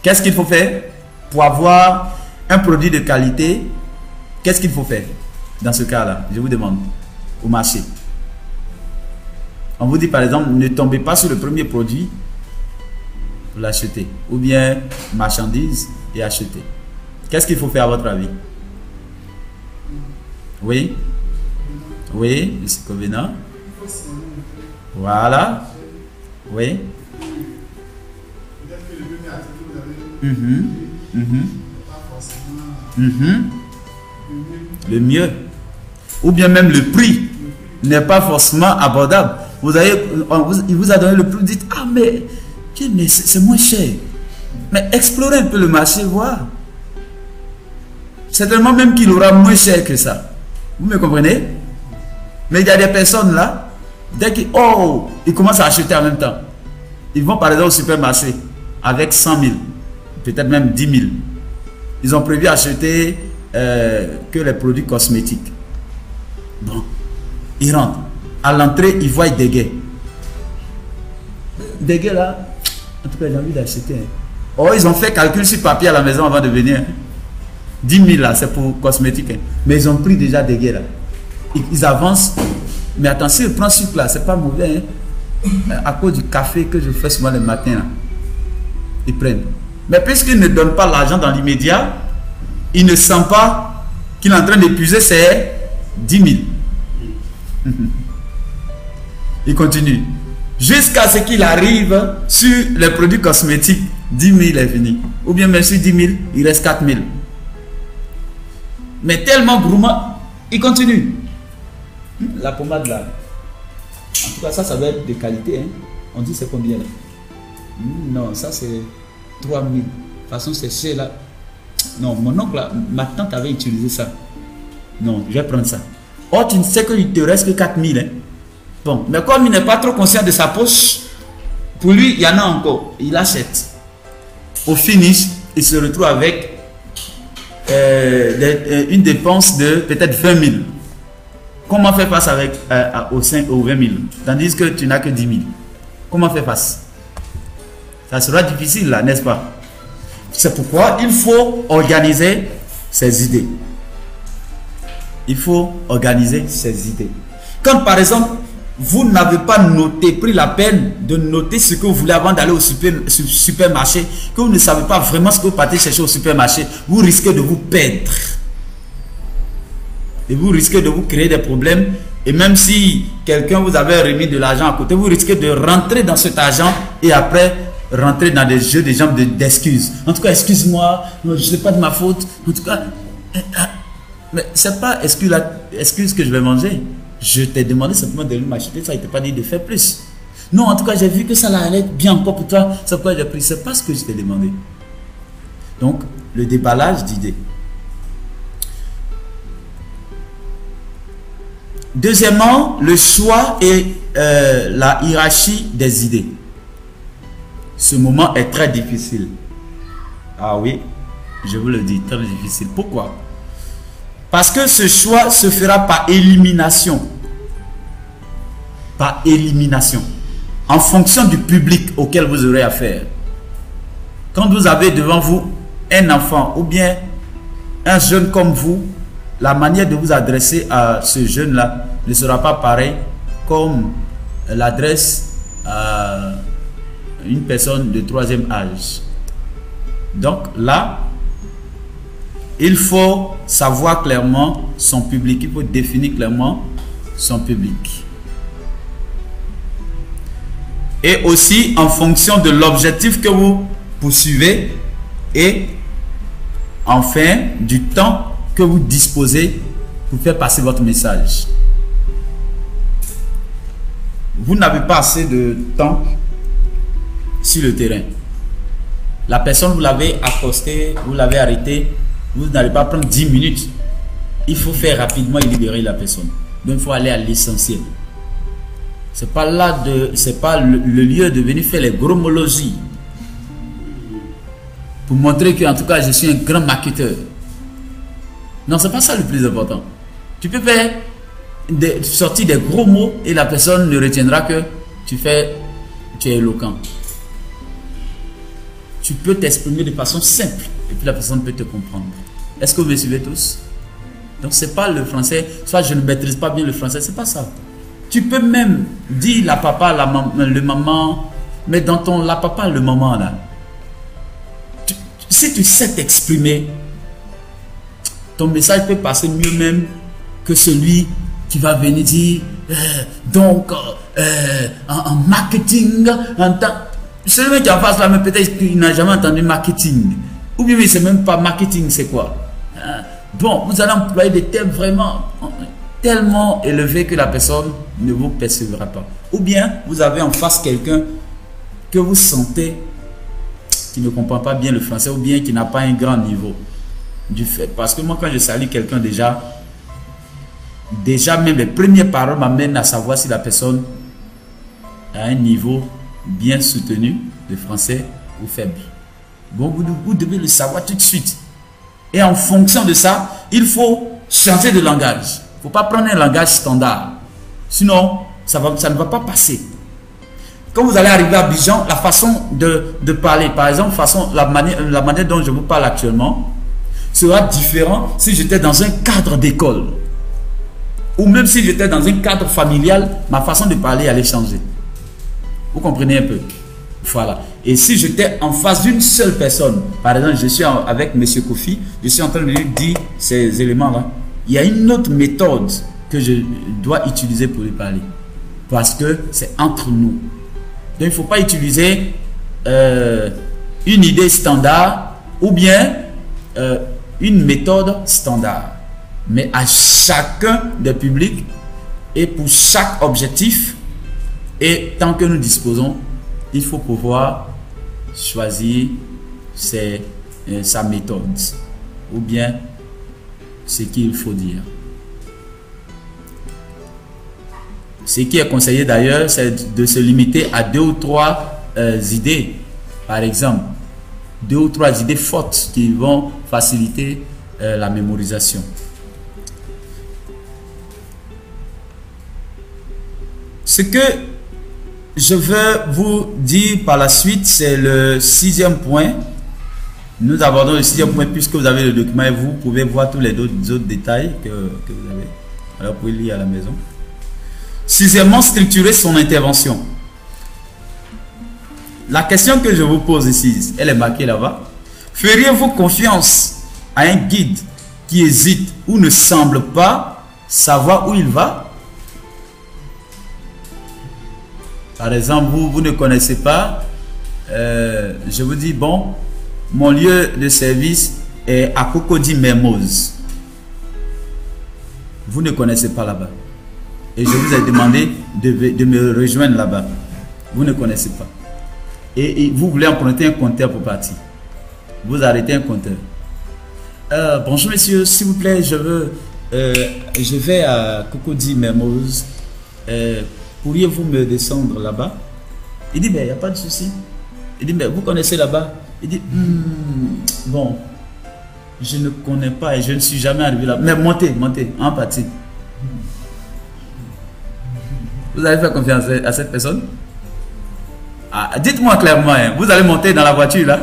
Qu'est-ce qu'il faut faire? Pour avoir un produit de qualité, qu'est-ce qu'il faut faire dans ce cas-là? Je vous demande, au marché. On vous dit par exemple, ne tombez pas sur le premier produit pour l'acheter. Ou bien marchandise et acheter. Qu'est-ce qu'il faut faire à votre avis? Oui? Oui, M. Covenant? Voilà. Oui? Le mieux. Ou bien même le prix n'est pas forcément abordable. Il vous a donné le prix, vous dites, ah mais c'est moins cher. Mais explorez un peu le marché, voir. Certainement même qu'il aura moins cher que ça. Vous me comprenez? Mais il y a des personnes là, dès qu'ils commencent à acheter en même temps. Ils vont par exemple au supermarché avec 100 000, peut-être même 10 000. Ils ont prévu acheter que les produits cosmétiques. Bon, ils rentrent. À l'entrée, ils voient des gays. Des gays là, en tout cas, j'ai envie d'acheter. Oh, ils ont fait calcul sur papier à la maison avant de venir. 10 000 là, c'est pour cosmétiques. Mais ils ont pris déjà des gays là. Ils avancent. Mais attention, ils prennent sur place, c'est pas mauvais. À cause du café que je fais souvent le matin là. Ils prennent. Mais puisqu'ils ne donnent pas l'argent dans l'immédiat, il ne sent pas qu'il est en train d'épuiser ses 10 000. Il continue. Jusqu'à ce qu'il arrive sur les produits cosmétiques, 10 000 est fini. Ou bien même sur 10 000, il reste 4 000. Mais tellement gourmand, il continue. La pommade là. En tout cas, ça va être de qualité. Hein. On dit c'est combien là? Non, ça c'est 3 000. De toute façon, c'est chez là. Non, mon oncle, là, ma tante avait utilisé ça. Non, je vais prendre ça. Oh, tu ne sais qu'il te reste que 4 000. Hein. Bon, mais comme il n'est pas trop conscient de sa poche, pour lui, il y en a encore. Il achète. Au finish, il se retrouve avec une dépense de peut-être 20 000. Comment faire face avec aux 20 000? Tandis que tu n'as que 10 000. Comment faire face? Ça sera difficile là, n'est-ce pas? C'est pourquoi il faut organiser ses idées. Il faut organiser ses idées. Quand par exemple, vous n'avez pas noté, pris la peine de noter ce que vous voulez avant d'aller au supermarché, que vous ne savez pas vraiment ce que vous partez chercher au supermarché, vous risquez de vous perdre. Et vous risquez de vous créer des problèmes. Et même si quelqu'un vous avait remis de l'argent à côté, vous risquez de rentrer dans cet argent et après rentrer dans des jeux de jambes d'excuses. En tout cas, excuse-moi, je ne sais pas de ma faute. En tout cas, mais c'est pas excuse que je vais manger. Je t'ai demandé simplement de m'acheter ça, il ne t'a pas dit de faire plus. Non, en tout cas, j'ai vu que ça allait bien encore pour toi. C'est pourquoi j'ai pris. C'est pas ce que je t'ai demandé. Donc, le déballage d'idées. Deuxièmement, le choix et la hiérarchie des idées. Ce moment est très difficile. Ah oui, je vous le dis, très difficile. Pourquoi? Parce que ce choix se fera par élimination. Par élimination. En fonction du public auquel vous aurez affaire. Quand vous avez devant vous un enfant ou bien un jeune comme vous, la manière de vous adresser à ce jeune-là ne sera pas pareille comme l'adresse à une personne de 3e âge. Donc là, il faut savoir clairement son public. Il faut définir clairement son public. Et aussi en fonction de l'objectif que vous poursuivez et enfin du temps que vous disposez pour faire passer votre message. Vous n'avez pas assez de temps sur le terrain. La personne, vous l'avez accostée, vous l'avez arrêtée, vous n'allez pas prendre 10 minutes. Il faut faire rapidement et libérer la personne. Donc il faut aller à l'essentiel. C'est pas là c'est pas le lieu de venir faire les gromologies pour montrer que en tout cas je suis un grand marketeur. Non, c'est pas ça le plus important. Tu peux faire sortir des gros mots et la personne ne retiendra que tu es éloquent. Tu peux t'exprimer de façon simple et puis la personne peut te comprendre. Est-ce que vous me suivez tous? Donc c'est pas le français, soit je ne maîtrise pas bien le français, c'est pas ça. Tu peux même dire la papa, le maman, mais dans ton la papa, le maman là, si tu sais t'exprimer, ton message peut passer mieux même que celui qui va venir dire en marketing, celui qui en face là, mais peut-être qu'il n'a jamais entendu marketing. Ou bien il ne sait même pas marketing, c'est quoi. Bon, vous allez employer des termes vraiment tellement élevés que la personne ne vous percevra pas. Ou bien vous avez en face quelqu'un que vous sentez qui ne comprend pas bien le français ou bien qui n'a pas un grand niveau. Du fait, parce que moi quand je salue quelqu'un déjà même les premières paroles m'amènent à savoir si la personne a un niveau bien soutenu de français ou faible. Bon, vous devez le savoir tout de suite. Et en fonction de ça, il faut changer de langage. Il ne faut pas prendre un langage standard. Sinon, ça ne va pas passer. Quand vous allez arriver à Abidjan, la façon de parler, par exemple, la manière dont je vous parle actuellement, sera différent si j'étais dans un cadre d'école. Ou même si j'étais dans un cadre familial, ma façon de parler allait changer. Vous comprenez un peu? Voilà. Et si j'étais en face d'une seule personne, par exemple, je suis avec M. Kofi, je suis en train de lui dire ces éléments-là, il y a une autre méthode que je dois utiliser pour lui parler. Parce que c'est entre nous. Donc, il ne faut pas utiliser une idée standard ou bien une méthode standard. Mais à chacun des publics et pour chaque objectif, et tant que nous disposons, il faut pouvoir choisir sa méthode ou bien ce qu'il faut dire. Ce qui est conseillé d'ailleurs, c'est de se limiter à 2 ou 3 idées, par exemple, 2 ou 3 idées fortes qui vont faciliter la mémorisation. Ce que je veux vous dire par la suite, c'est le 6e point. Nous abordons le 6e point puisque vous avez le document et vous pouvez voir tous les autres détails que vous avez. Alors, vous pouvez lire à la maison. 6e, structurer son intervention. La question que je vous pose ici, elle est marquée là-bas. Feriez-vous confiance à un guide qui hésite ou ne semble pas savoir où il va? Par exemple, vous ne connaissez pas, je vous dis, bon, mon lieu de service est à Cocody Mermoz. Vous ne connaissez pas là-bas. Et je vous ai demandé de me rejoindre là-bas. Vous ne connaissez pas. Et vous voulez emprunter un compteur pour partir. Vous arrêtez un compteur. Bonjour monsieur, s'il vous plaît, je vais à Cocody Mermoz. Pourriez-vous me descendre là-bas? Il dit, ben, il n'y a pas de souci. Il dit, mais vous connaissez là-bas? Il dit, bon, je ne connais pas et je ne suis jamais arrivé là. Mais montez, en partie. Vous allez faire confiance à cette personne? Ah, dites-moi clairement, hein, vous allez monter dans la voiture là?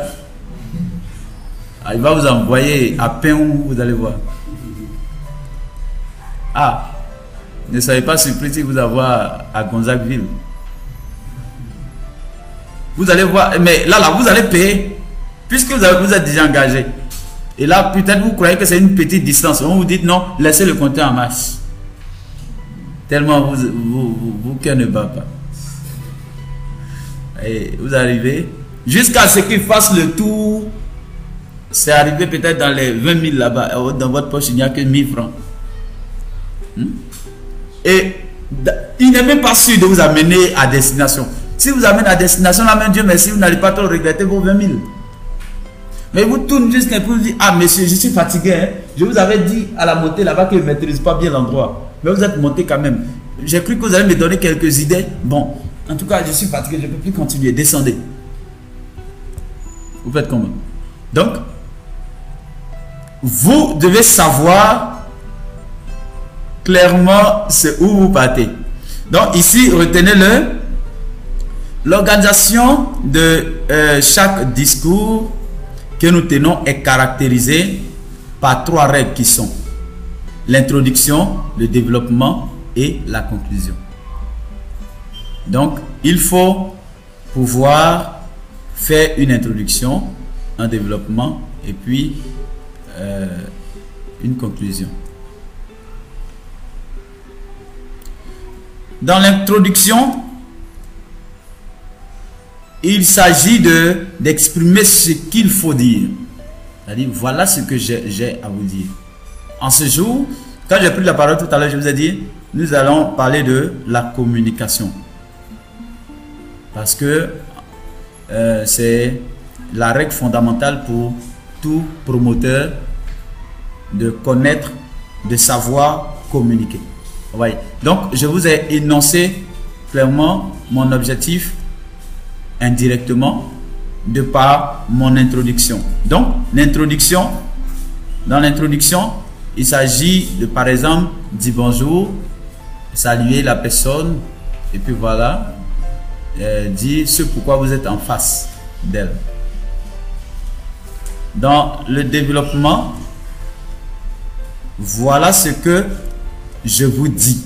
Ah, il va vous envoyer à peine où vous allez voir. Ah, ne soyez pas surpris si vous allez à Gonzagueville. Vous allez voir, mais là, vous allez payer, puisque vous êtes déjà engagé. Et là, peut-être vous croyez que c'est une petite distance. On vous dit non, laissez le compteur en marche. Tellement vous cœur ne bat pas. Et vous arrivez, jusqu'à ce qu'il fasse le tour, c'est arrivé peut-être dans les 20 000 là-bas. Dans votre poche, il n'y a que 1000 francs. Et il n'est même pas sûr de vous amener à destination. Si vous amenez à destination, là même Dieu merci, vous n'allez pas trop regretter vos 20 000. Mais vous tournez juste un peu, vous dites, ah monsieur, je suis fatigué. Hein. Je vous avais dit à la montée là-bas que je ne maîtrise pas bien l'endroit. Mais vous êtes monté quand même. J'ai cru que vous allez me donner quelques idées. Bon, en tout cas, je suis fatigué, je ne peux plus continuer. Descendez. Vous faites comment? Donc, vous devez savoir clairement c'est où vous partez. Donc ici, retenez-le. L'organisation de chaque discours que nous tenons est caractérisée par 3 règles qui sont l'introduction, le développement et la conclusion. Donc, il faut pouvoir faire une introduction, un développement et puis une conclusion. Dans l'introduction, il s'agit d'exprimer ce qu'il faut dire. C'est-à-dire, voilà ce que j'ai à vous dire. En ce jour, quand j'ai pris la parole tout à l'heure, je vous ai dit, nous allons parler de la communication. Parce que c'est la règle fondamentale pour tout promoteur de connaître, de savoir communiquer. Ouais. Donc, je vous ai énoncé clairement mon objectif indirectement de par mon introduction. Donc, dans l'introduction, il s'agit de, par exemple, dire bonjour, saluer la personne, et puis voilà, dire ce pourquoi vous êtes en face d'elle. Dans le développement, voilà ce que je vous dis.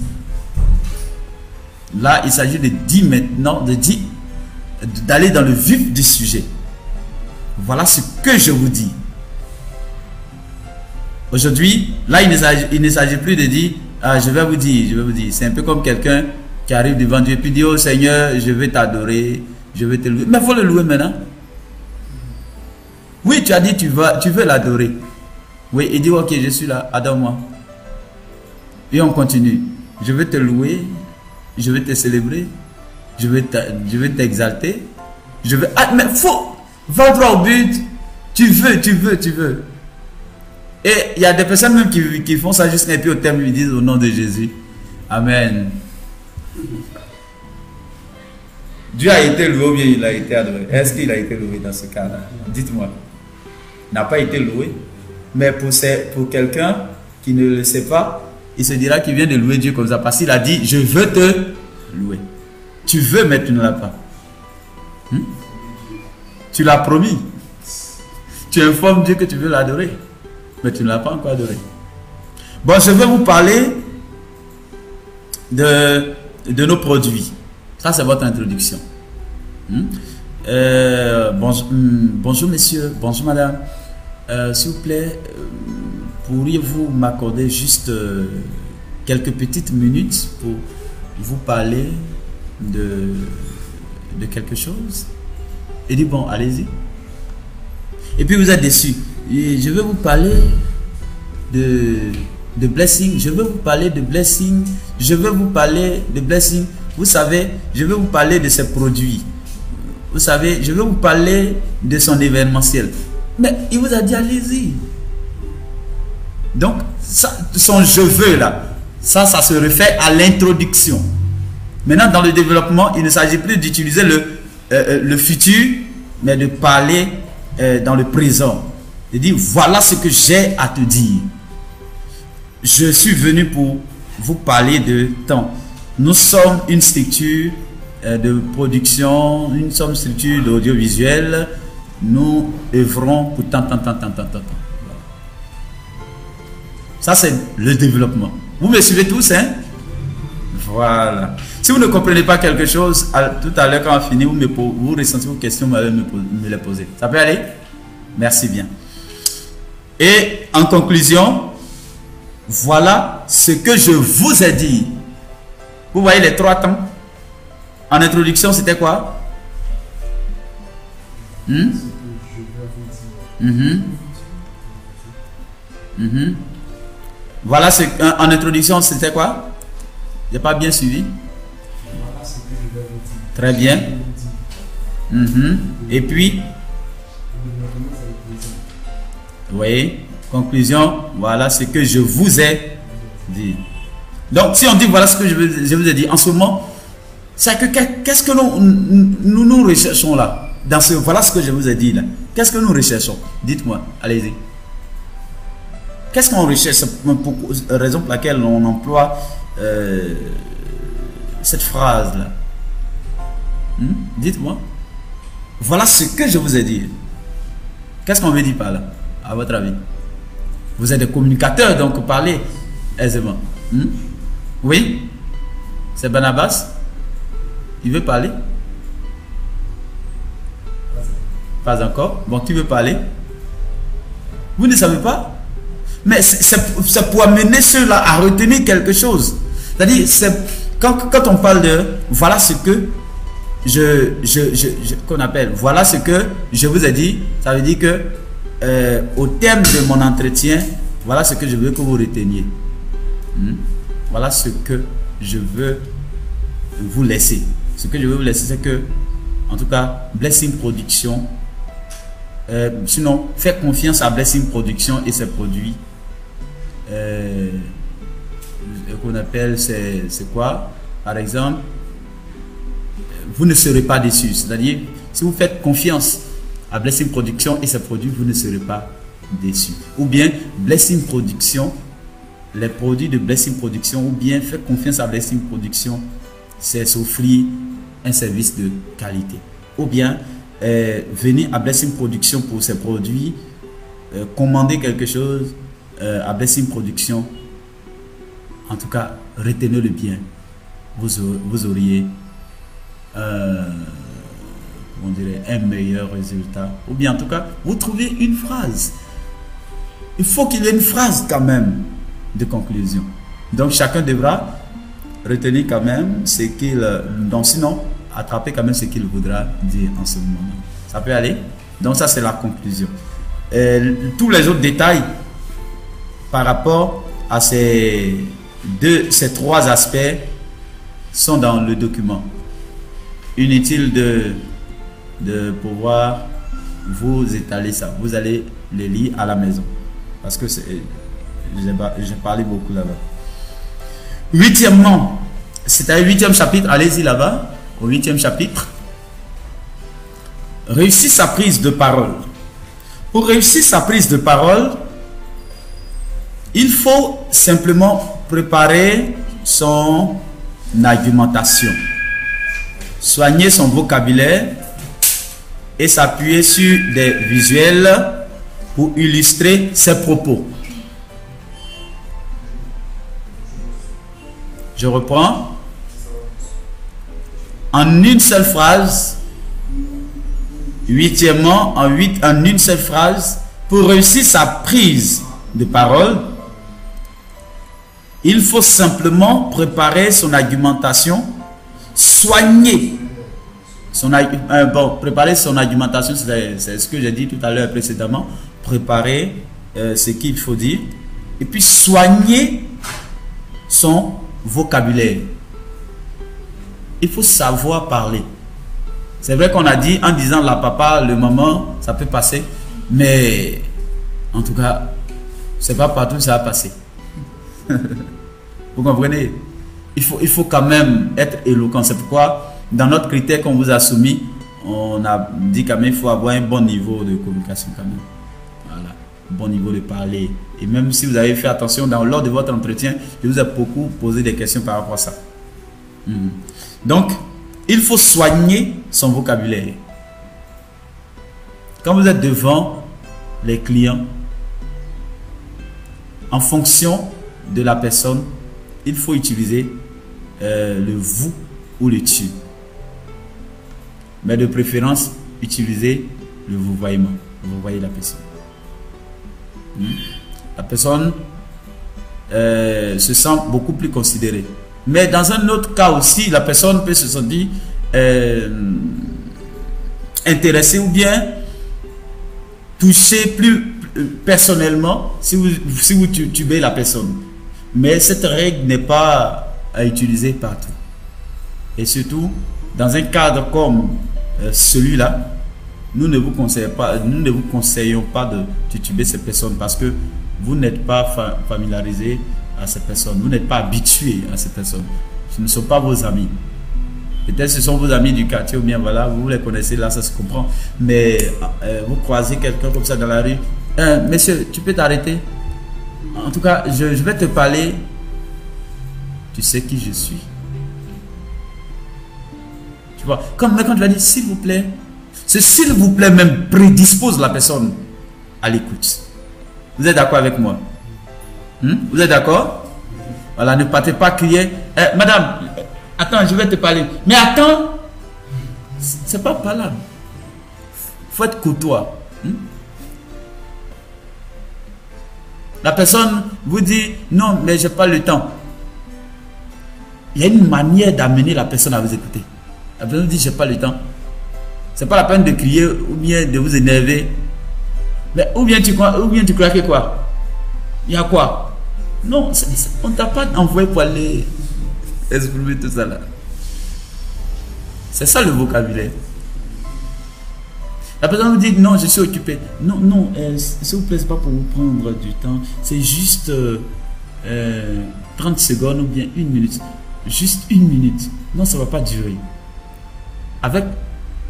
Là, il s'agit de dire maintenant, de dire d'aller dans le vif du sujet. Voilà ce que je vous dis. Aujourd'hui, là, il ne s'agit plus de dire, ah, je vais vous dire. C'est un peu comme quelqu'un qui arrive devant Dieu et puis dit, oh Seigneur, je vais t'adorer, je vais te louer. Mais il faut le louer maintenant. Oui, tu as dit, tu veux l'adorer. Oui, il dit, ok, je suis là, adore-moi. Et on continue. Je vais te louer, je vais te célébrer, je vais t'exalter. Ah, mais faut, va droit au but. Tu veux. Et il y a des personnes même qui font ça juste et puis au terme, ils disent au nom de Jésus. Amen. Dieu a été loué ou bien il a été adoré? Est-ce qu'il a été loué dans ce cas-là? Dites-moi. Il n'a pas été loué. Mais pour quelqu'un qui ne le sait pas, il se dira qu'il vient de louer Dieu comme ça. Parce qu'il a dit, je veux te louer. Tu veux, mais tu ne l'as pas. Tu l'as promis. Tu informes Dieu que tu veux l'adorer. Mais tu ne l'as pas encore adoré. Bon, je vais vous parler de nos produits. Ça, c'est votre introduction. Bonjour, messieurs. Bonjour, madame. S'il vous plaît, pourriez-vous m'accorder juste quelques petites minutes pour vous parler de quelque chose? Il dit, bon, allez-y. Et puis, vous êtes déçu. Je vais vous parler de blessing. Je vais vous parler de blessing. Vous savez, je vais vous parler de ses produits. Vous savez, je vais vous parler de son événementiel. Mais il vous a dit, allez-y. Donc, ça, son je veux là, ça se réfère à l'introduction. Maintenant, dans le développement, il ne s'agit plus d'utiliser le futur, mais de parler dans le présent. Il dit, voilà ce que j'ai à te dire. Je suis venu pour vous parler de temps. Nous sommes une structure de production, une structure d'audiovisuel. Nous œuvrons pour tant. Ça, c'est le développement. Vous me suivez tous, hein? Voilà. Si vous ne comprenez pas quelque chose, tout à l'heure, quand on finit, vous ressentez vos questions, vous allez me les poser. Ça peut aller? Merci bien. Et en conclusion, voilà ce que je vous ai dit. Vous voyez les 3 temps. En introduction, c'était quoi? Voilà ce en introduction, c'était quoi? J'ai pas bien suivi. Voilà ce que je vais vous dire. Très bien. Et puis, oui, conclusion, voilà ce que je vous ai dit. Donc, si on dit voilà ce que je vous ai dit, en ce moment, c'est que qu'est-ce que nous recherchons là? Dans ce voilà ce que je vous ai dit là. Qu'est-ce que nous recherchons? Dites-moi, allez-y. Qu'est-ce qu'on recherche? Raison pour laquelle on emploie cette phrase là. Dites-moi. Voilà ce que je vous ai dit. Qu'est-ce qu'on veut dire par là, à votre avis? Vous êtes des communicateurs, donc parlez aisément. Oui? C'est Barnabas? Il veut parler? Pas encore? Bon, tu veux parler? Vous ne savez pas? Mais c'est pour amener ceux-là à retenir quelque chose. C'est-à-dire, quand on parle de voilà ce que qu'on appelle, voilà ce que je vous ai dit, ça veut dire que au terme de mon entretien, voilà ce que je veux que vous reteniez. Voilà ce que je veux vous laisser. Ce que je veux vous laisser, c'est que, en tout cas, Blessing Production, sinon, faites confiance à Blessing Production et ses produits. Qu'on appelle, c'est quoi? Par exemple, vous ne serez pas déçus. C'est-à-dire, si vous faites confiance à Blessing Production et ses produits, vous ne serez pas déçus. Ou bien, Blessing Production, les produits de Blessing Production, ou bien faites confiance à Blessing Production, c'est s'offrir un service de qualité. Ou bien, venir à Blessing Production pour ses produits, commander quelque chose à Blessing Production. En tout cas, retenez-le bien. Vous auriez on dirait, un meilleur résultat. Ou bien en tout cas, vous trouvez une phrase. Il faut qu'il y ait une phrase quand même de conclusion. Donc chacun devra retenir quand même ce qu'il... Donc sinon, attraper quand même ce qu'il voudra dire en ce moment. Ça peut aller? Donc ça c'est la conclusion. Tous les autres détails par rapport à ces trois aspects sont dans le document. Inutile de pouvoir vous étaler ça. Vous allez les lire à la maison. Parce que j'ai parlé beaucoup là-bas. Huitièmement, c'est-à-dire 8e chapitre, allez-y là-bas, au 8e chapitre. Réussir sa prise de parole. Pour réussir sa prise de parole, il faut simplement préparer son argumentation, soigner son vocabulaire et s'appuyer sur des visuels pour illustrer ses propos. Je reprends. En une seule phrase, huitièmement, en une seule phrase, pour réussir sa prise de parole, il faut simplement préparer son argumentation, soigner son préparer son argumentation, c'est ce que j'ai dit tout à l'heure précédemment, préparer ce qu'il faut dire, et puis soigner son vocabulaire. Il faut savoir parler. C'est vrai qu'on a dit, en disant la papa, le maman, ça peut passer, mais en tout cas, c'est pas partout que ça va passer. Vous comprenez? Il faut quand même être éloquent. C'est pourquoi, dans notre critère qu'on vous a soumis, on a dit quand même qu'il faut avoir un bon niveau de communication quand même. Voilà, bon niveau de parler. Et même si vous avez fait attention, lors de votre entretien, je vous ai beaucoup posé des questions par rapport à ça. Donc, il faut soigner son vocabulaire. Quand vous êtes devant les clients, en fonction de la personne, il faut utiliser le vous ou le tu. Mais de préférence, utilisez le vouvoiement. Vous voyez la personne. La personne se sent beaucoup plus considérée. Mais dans un autre cas aussi, la personne peut se sentir intéressée ou bien touchée plus personnellement si vous tubez la personne. Mais cette règle n'est pas à utiliser partout. Et surtout, dans un cadre comme celui-là, nous ne vous conseillons pas de tuber ces personnes parce que vous n'êtes pas familiarisé à ces personnes. Vous n'êtes pas habitué à ces personnes. Ce ne sont pas vos amis. Peut-être ce sont vos amis du quartier ou bien voilà, vous les connaissez là, ça se comprend. Mais vous croisez quelqu'un comme ça dans la rue. Monsieur, tu peux t'arrêter? En tout cas, je vais te parler. Tu sais qui je suis. Tu vois, quand tu vas dire s'il vous plaît, ce s'il vous plaît même prédispose la personne à l'écoute. Vous êtes d'accord avec moi? Vous êtes d'accord? Voilà, ne partez pas crier. Madame, attends, je vais te parler. Mais attends, c'est pas par là. Faut être courtois. La personne vous dit non, mais j'ai pas le temps. Il y a une manière d'amener la personne à vous écouter. La personne dit j'ai pas le temps. C'est pas la peine de crier ou bien de vous énerver. Mais ou bien tu crois que quoi? Il y a quoi? Non, on t'a pas envoyé pour aller exprimer tout ça là. C'est ça le vocabulaire. La personne vous dit non, je suis occupé. Non, non, s'il vous plaît, c'est pas pour vous prendre du temps. C'est juste 30 secondes ou bien 1 minute. Juste 1 minute. Non, ça ne va pas durer. Avec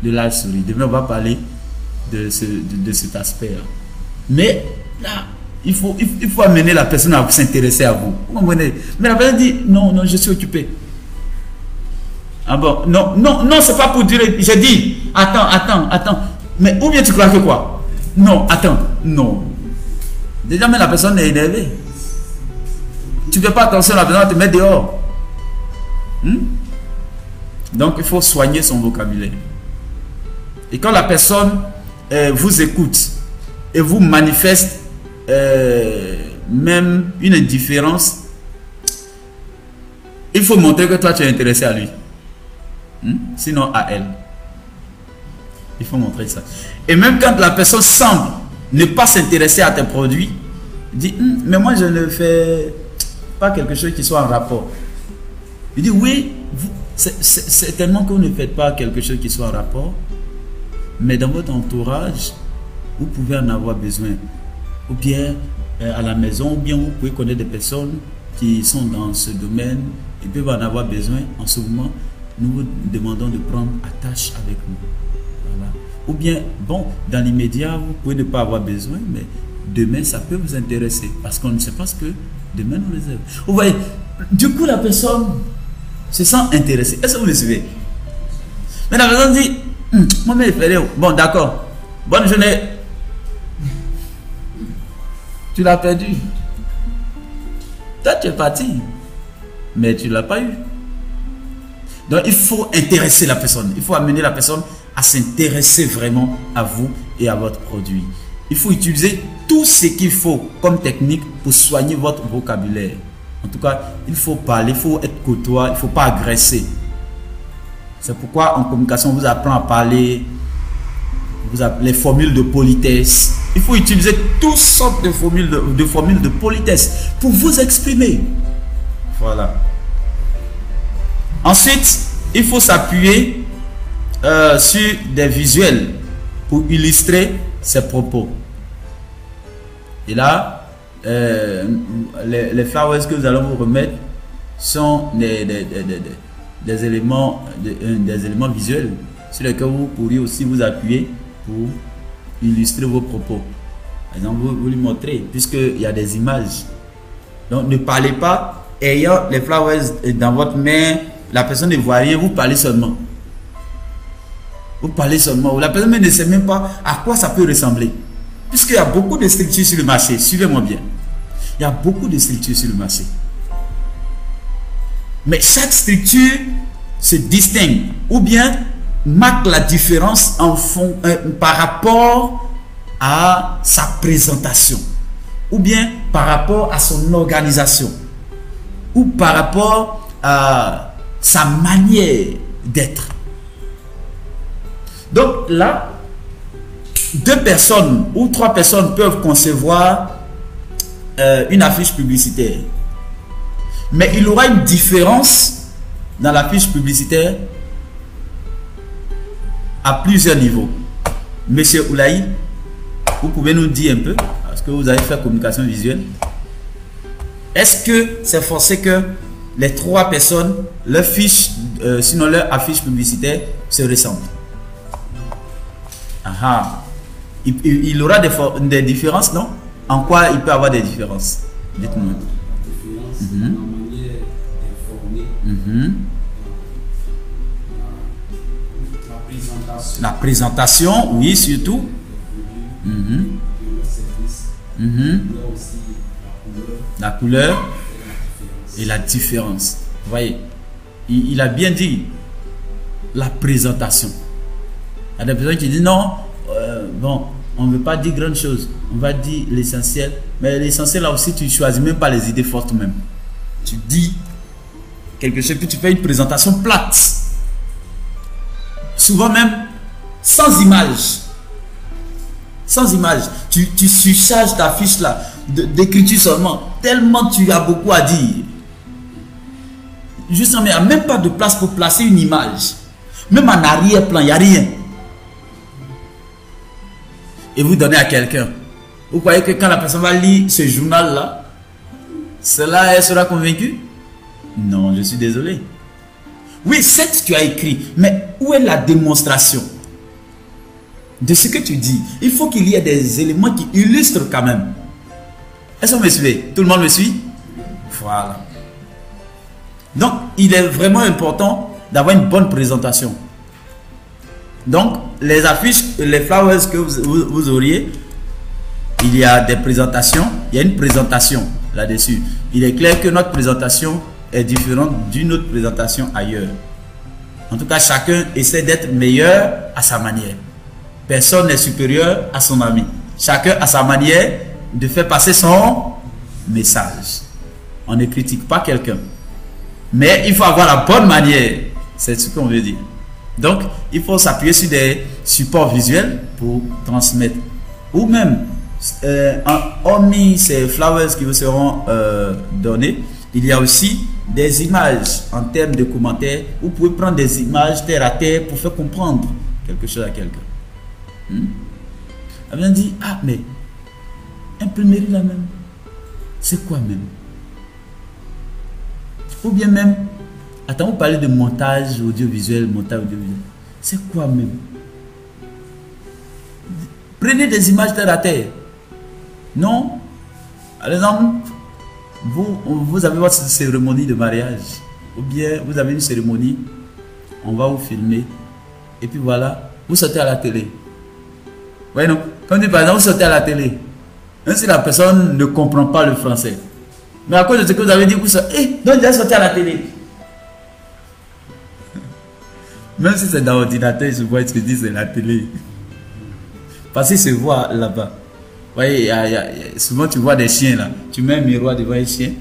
de la souris. Demain, on va parler de cet aspect-là. Mais là, il faut amener la personne à s'intéresser à vous. Vous comprenez? Mais la personne dit non, non, je suis occupé. Ah bon? Non, non, non, c'est pas pour durer. J'ai dit attends. Mais ou bien tu crois que quoi? Non, attends, non. Déjà, même la personne est énervée. Tu ne fais pas attention, la personne te met dehors. Donc, il faut soigner son vocabulaire. Et quand la personne vous écoute et vous manifeste même une indifférence, il faut montrer que toi tu es intéressé à lui. Sinon à elle. Il faut montrer ça. Et même quand la personne semble ne pas s'intéresser à tes produits, dit mais moi je ne fais pas quelque chose qui soit en rapport. Il dit oui, c'est tellement que vous ne faites pas quelque chose qui soit en rapport, mais dans votre entourage, vous pouvez en avoir besoin. Ou bien à la maison, ou bien vous pouvez connaître des personnes qui sont dans ce domaine, ils peuvent en avoir besoin. En ce moment, nous vous demandons de prendre attache avec nous. Voilà. Ou bien, bon, dans l'immédiat, vous pouvez ne pas avoir besoin, mais demain, ça peut vous intéresser. Parce qu'on ne sait pas ce que demain nous réserve. Vous voyez, du coup, la personne se sent intéressée. Est-ce que vous me suivez? Mais la personne dit, moi, mais bon, d'accord, bonne journée. Tu l'as perdu. Toi, tu es parti. Mais tu ne l'as pas eu. Donc, il faut intéresser la personne. Il faut amener la personne à s'intéresser vraiment à vous et à votre produit. Il faut utiliser tout ce qu'il faut comme technique pour soigner votre vocabulaire. En tout cas, il faut parler, il faut être courtois, il ne faut pas agresser. C'est pourquoi en communication, on vous apprend à parler, les formules de politesse. Il faut utiliser toutes sortes de formules de politesse pour vous exprimer. Voilà. Ensuite, il faut s'appuyer sur des visuels pour illustrer ses propos. Et là, les flowers que nous allons vous remettre sont des éléments visuels sur lesquels vous pourriez aussi vous appuyer pour illustrer vos propos. Par exemple, vous lui montrez, puisqu'il y a des images. Donc, ne parlez pas ayant les flowers dans votre main, la personne ne voit rien, vous parlez seulement. Vous parlez seulement. La personne ne sait même pas à quoi ça peut ressembler. Puisqu'il y a beaucoup de structures sur le marché. Suivez-moi bien. Il y a beaucoup de structures sur le marché. Mais chaque structure se distingue ou bien marque la différence par rapport à sa présentation ou bien par rapport à son organisation ou par rapport à sa manière d'être. Donc là, 2 personnes ou 3 personnes peuvent concevoir une affiche publicitaire. Mais il y aura une différence dans l'affiche publicitaire à plusieurs niveaux. Monsieur Oulaï, vous pouvez nous dire un peu, parce que vous avez fait communication visuelle. Est-ce que c'est forcé que les 3 personnes, leur fiche, sinon leur affiche publicitaire, se ressemblent? Il y aura des différences, non? En quoi il peut y avoir des différences? Dites-moi. La manière d'informer, la présentation, oui, surtout. le service, aussi La couleur et la différence. Vous voyez, il a bien dit la présentation. Il y a des personnes qui disent non, bon, on ne veut pas dire grande chose, on va dire l'essentiel. Mais l'essentiel là aussi, tu ne choisis même pas les idées fortes même. Tu dis quelque chose, puis tu fais une présentation plate. Souvent même sans image. Sans image. Tu surcharges ta fiche là d'écriture seulement. Tellement tu as beaucoup à dire. Justement, il n'y a même pas de place pour placer une image. Même en arrière-plan, il n'y a rien. Et vous donnez à quelqu'un. Vous croyez que quand la personne va lire ce journal-là, elle sera convaincue? Non, je suis désolé. Oui, certes, tu as écrit, mais où est la démonstration de ce que tu dis? Il faut qu'il y ait des éléments qui illustrent quand même. Est-ce que vous me suivez? Tout le monde me suit? Voilà. Donc, il est vraiment important d'avoir une bonne présentation. Donc, les affiches, les flowers que vous auriez, il y a des présentations, il y a une présentation là-dessus. Il est clair que notre présentation est différente d'une autre présentation ailleurs. En tout cas, chacun essaie d'être meilleur à sa manière. Personne n'est supérieur à son ami. Chacun a sa manière de faire passer son message. On ne critique pas quelqu'un. Mais il faut avoir la bonne manière. C'est ce qu'on veut dire. Donc, il faut s'appuyer sur des supports visuels pour transmettre. Ou même, hormis ces flowers qui vous seront donnés, il y a aussi des images en termes de commentaires. Vous pouvez prendre des images terre à terre pour faire comprendre quelque chose à quelqu'un. Elle vient dire, ah mais imprimerie la même, c'est quoi même? Ou bien même, attends, vous parlez de montage audiovisuel, c'est quoi même? Prenez des images terre à terre. Non? Par exemple, vous avez votre cérémonie de mariage, ou bien vous avez une cérémonie, on va vous filmer, et puis voilà, vous sortez à la télé. Oui, non? Comme dit par exemple, vous sortez à la télé, même si la personne ne comprend pas le français, mais à cause de ce que vous avez dit, vous sortez, donc déjà sorti à la télé. Même si c'est dans l'ordinateur, je vois ce que dit, c'est la télé. Parce qu'il se voit là-bas. Vous voyez, souvent tu vois des chiens là. Tu mets un miroir devant un chien.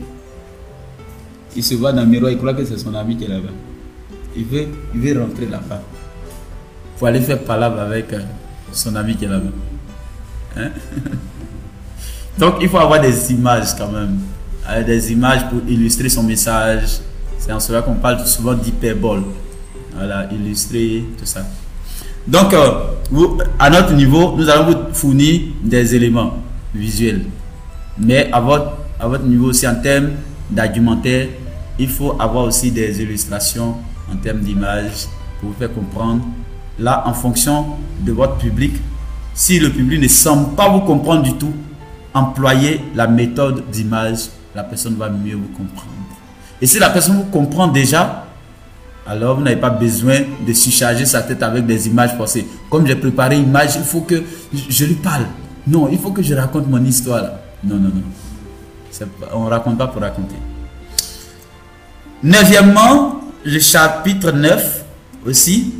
Il se voit dans le miroir, il croit que c'est son ami qui est là-bas. Il veut rentrer là-bas. Il faut aller faire palabre avec son ami qui est là-bas. Hein? Donc il faut avoir des images quand même. Des images pour illustrer son message. C'est en cela qu'on parle souvent d'hyperbole. Voilà, illustrer tout ça. Donc, à notre niveau, nous allons vous fournir des éléments visuels. Mais à votre niveau aussi, en termes d'argumentaire, il faut avoir aussi des illustrations en termes d'images pour vous faire comprendre. Là, en fonction de votre public, si le public ne semble pas vous comprendre du tout, employez la méthode d'image, la personne va mieux vous comprendre. Et si la personne vous comprend déjà, alors vous n'avez pas besoin de surcharger sa tête avec des images forcées. Comme j'ai préparé une image, il faut que je lui parle. Non, il faut que je raconte mon histoire là. Non, non, non. On ne raconte pas pour raconter. Neuvièmement, le chapitre 9 aussi,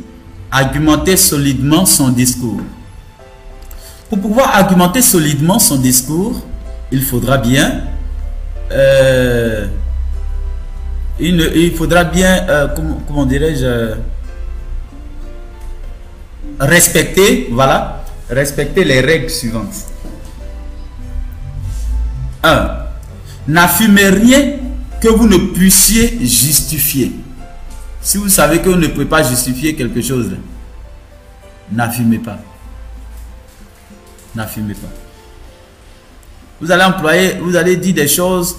argumenter solidement son discours. Pour pouvoir argumenter solidement son discours, il faudra bien comment dirais-je, respecter les règles suivantes. 1. N'affirmez rien que vous ne puissiez justifier. Si vous savez que vous ne pouvez pas justifier quelque chose, n'affirmez pas. N'affirmez pas. Vous allez dire des choses.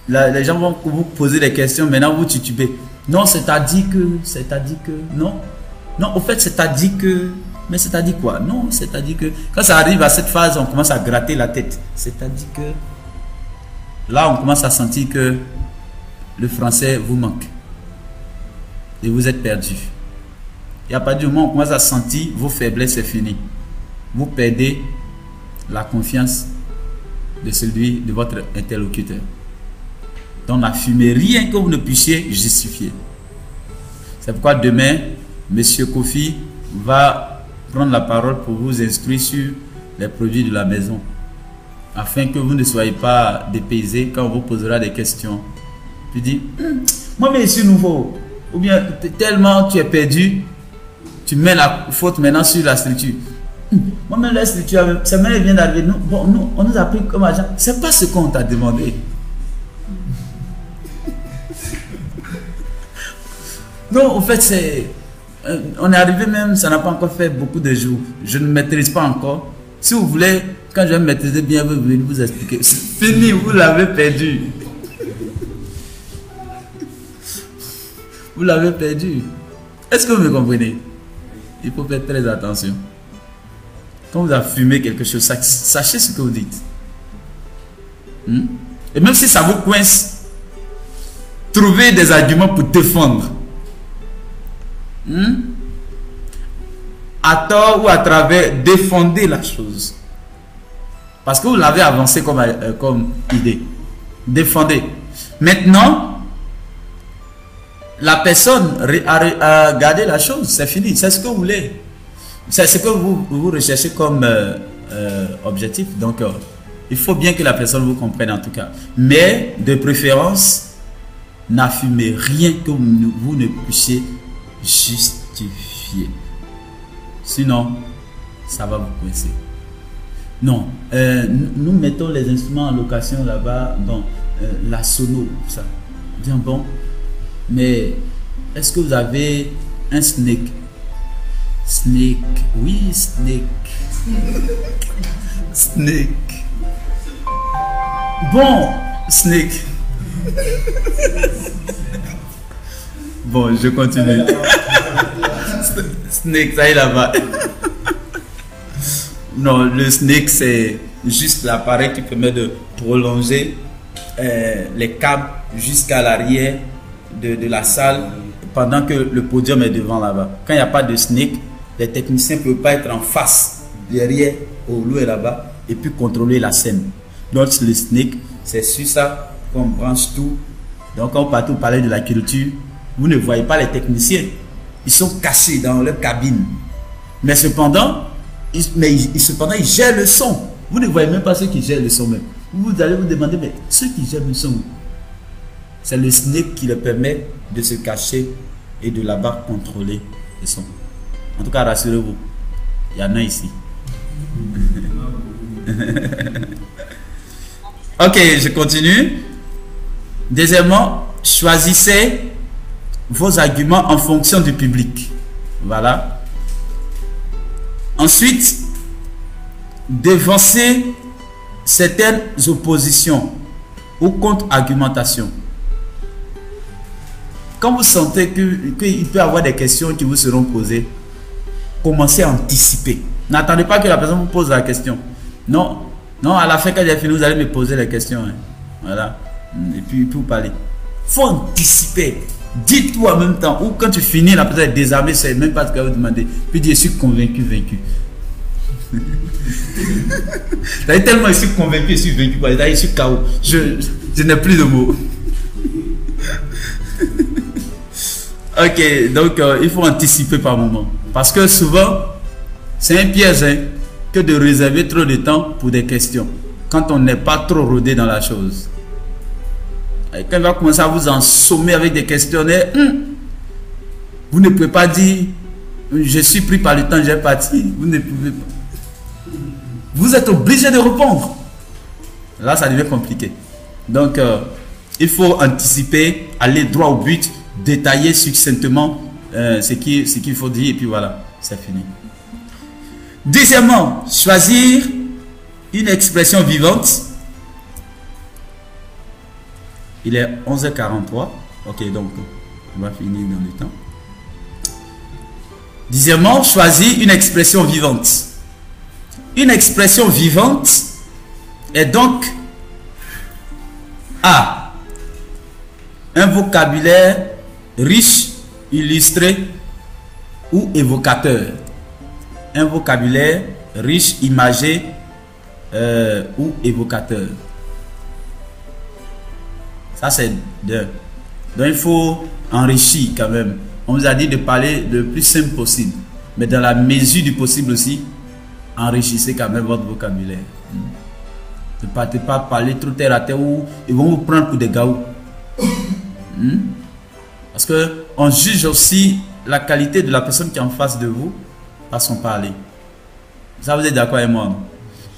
Les gens vont vous poser des questions, maintenant vous titubez. Non, c'est-à-dire que, non. Non, au fait, c'est-à-dire que, mais c'est-à-dire quoi? Non, c'est-à-dire que, quand ça arrive à cette phase, on commence à gratter la tête. C'est-à-dire que, là, on commence à sentir que le français vous manque. Et vous êtes perdu. Et à partir du moment où on commence à sentir vos faiblesses, c'est fini. Vous perdez la confiance de votre interlocuteur. Donc n'affirmez rien que vous ne puissiez justifier. C'est pourquoi demain, M. Kofi va prendre la parole pour vous instruire sur les produits de la maison, afin que vous ne soyez pas dépaysés quand on vous posera des questions. Tu dis, moi mais je suis nouveau, ou bien tellement tu es perdu, tu mets la faute maintenant sur la structure. Moi-même la structure, ça m'est vient d'arriver. Nous, on nous a pris comme agent. C'est pas ce qu'on t'a demandé. Non, en fait, on est arrivé même, ça n'a pas encore fait beaucoup de jours. Je ne maîtrise pas encore. Si vous voulez, quand je vais maîtriser bien, vous venez vous expliquer. C'est fini, vous l'avez perdu. Vous l'avez perdu. Est-ce que vous me comprenez? Il faut faire très attention. Quand vous affirmez quelque chose, sachez ce que vous dites. Et même si ça vous coince, trouvez des arguments pour défendre. À tort ou à travers, défendez la chose. Parce que vous l'avez avancé comme idée. Défendez. Maintenant, la personne a regardé la chose, c'est fini, c'est ce que vous voulez. c'est ce que vous recherchez comme objectif. Donc, il faut bien que la personne vous comprenne en tout cas. Mais de préférence, n'affirmez rien que vous ne puissiez justifier. Sinon, ça va vous coincer. Non, nous mettons les instruments en location là-bas, dans la sono, ça. Bien bon. Mais est-ce que vous avez un snake? Snake, oui, snake. Snake. Bon, snake. Bon, je continue. Snake, ça y est là-bas. Non, le snake, c'est juste l'appareil qui permet de prolonger les câbles jusqu'à l'arrière de la salle pendant que le podium est devant là-bas. Quand il n'y a pas de snake, les techniciens ne peuvent pas être en face, derrière, au loup et là-bas, et puis contrôler la scène. Donc le snake, c'est sur ça qu'on branche tout. Donc quand partout parler de la culture, vous ne voyez pas les techniciens. Ils sont cachés dans leur cabine. Mais cependant, ils gèrent le son. Vous ne voyez même pas ceux qui gèrent le son même. Vous allez vous demander, mais ceux qui gèrent le son, c'est le snake qui leur permet de se cacher et de là-bas contrôler le son. En tout cas, rassurez-vous, il y en a ici. Ok, je continue. Deuxièmement, choisissez vos arguments en fonction du public. Voilà. Ensuite, devancez certaines oppositions ou contre-argumentations. Quand vous sentez qu'il peut y avoir des questions qui vous seront posées, commencez à anticiper. N'attendez pas que la personne vous pose la question. Non, non, à la fin, quand j'ai fini, vous allez me poser les questions. Hein. Voilà. Et puis vous parlez. Il faut anticiper. Dites-vous en même temps. Ou quand tu finis, la personne est désarmée, c'est même pas ce qu'elle va vous demander. Puis dis, je suis convaincu, vaincu. Tellement je suis convaincu, je suis vaincu. Je suis KO. Je n'ai plus de mots. Ok, donc il faut anticiper par moment. Parce que souvent, c'est un piège hein, que de réserver trop de temps pour des questions. Quand on n'est pas trop rodé dans la chose. Et quand il va commencer à vous ensommer avec des questionnaires, vous ne pouvez pas dire je suis pris par le temps, j'ai parti. Vous ne pouvez pas. Vous êtes obligé de répondre. Là, ça devient compliqué. Donc, il faut anticiper, aller droit au but, détailler succinctement ce qu'il faut dire et puis voilà, c'est fini. Deuxièmement, choisir une expression vivante. Il est 11h43. Ok, donc on va finir dans le temps. Deuxièmement, choisir une expression vivante. Une expression vivante est donc A. Un vocabulaire riche, illustré ou évocateur. Un vocabulaire riche, imagé ou évocateur. Ça c'est deux. Donc il faut enrichir quand même. On vous a dit de parler le plus simple possible. Mais dans la mesure du possible aussi, enrichissez quand même votre vocabulaire. Ne partez pas parler trop terre à terre où ils vont vous prendre pour des gaous. Parce que on juge aussi la qualité de la personne qui est en face de vous par son parler. Ça, vous êtes d'accord avec moi?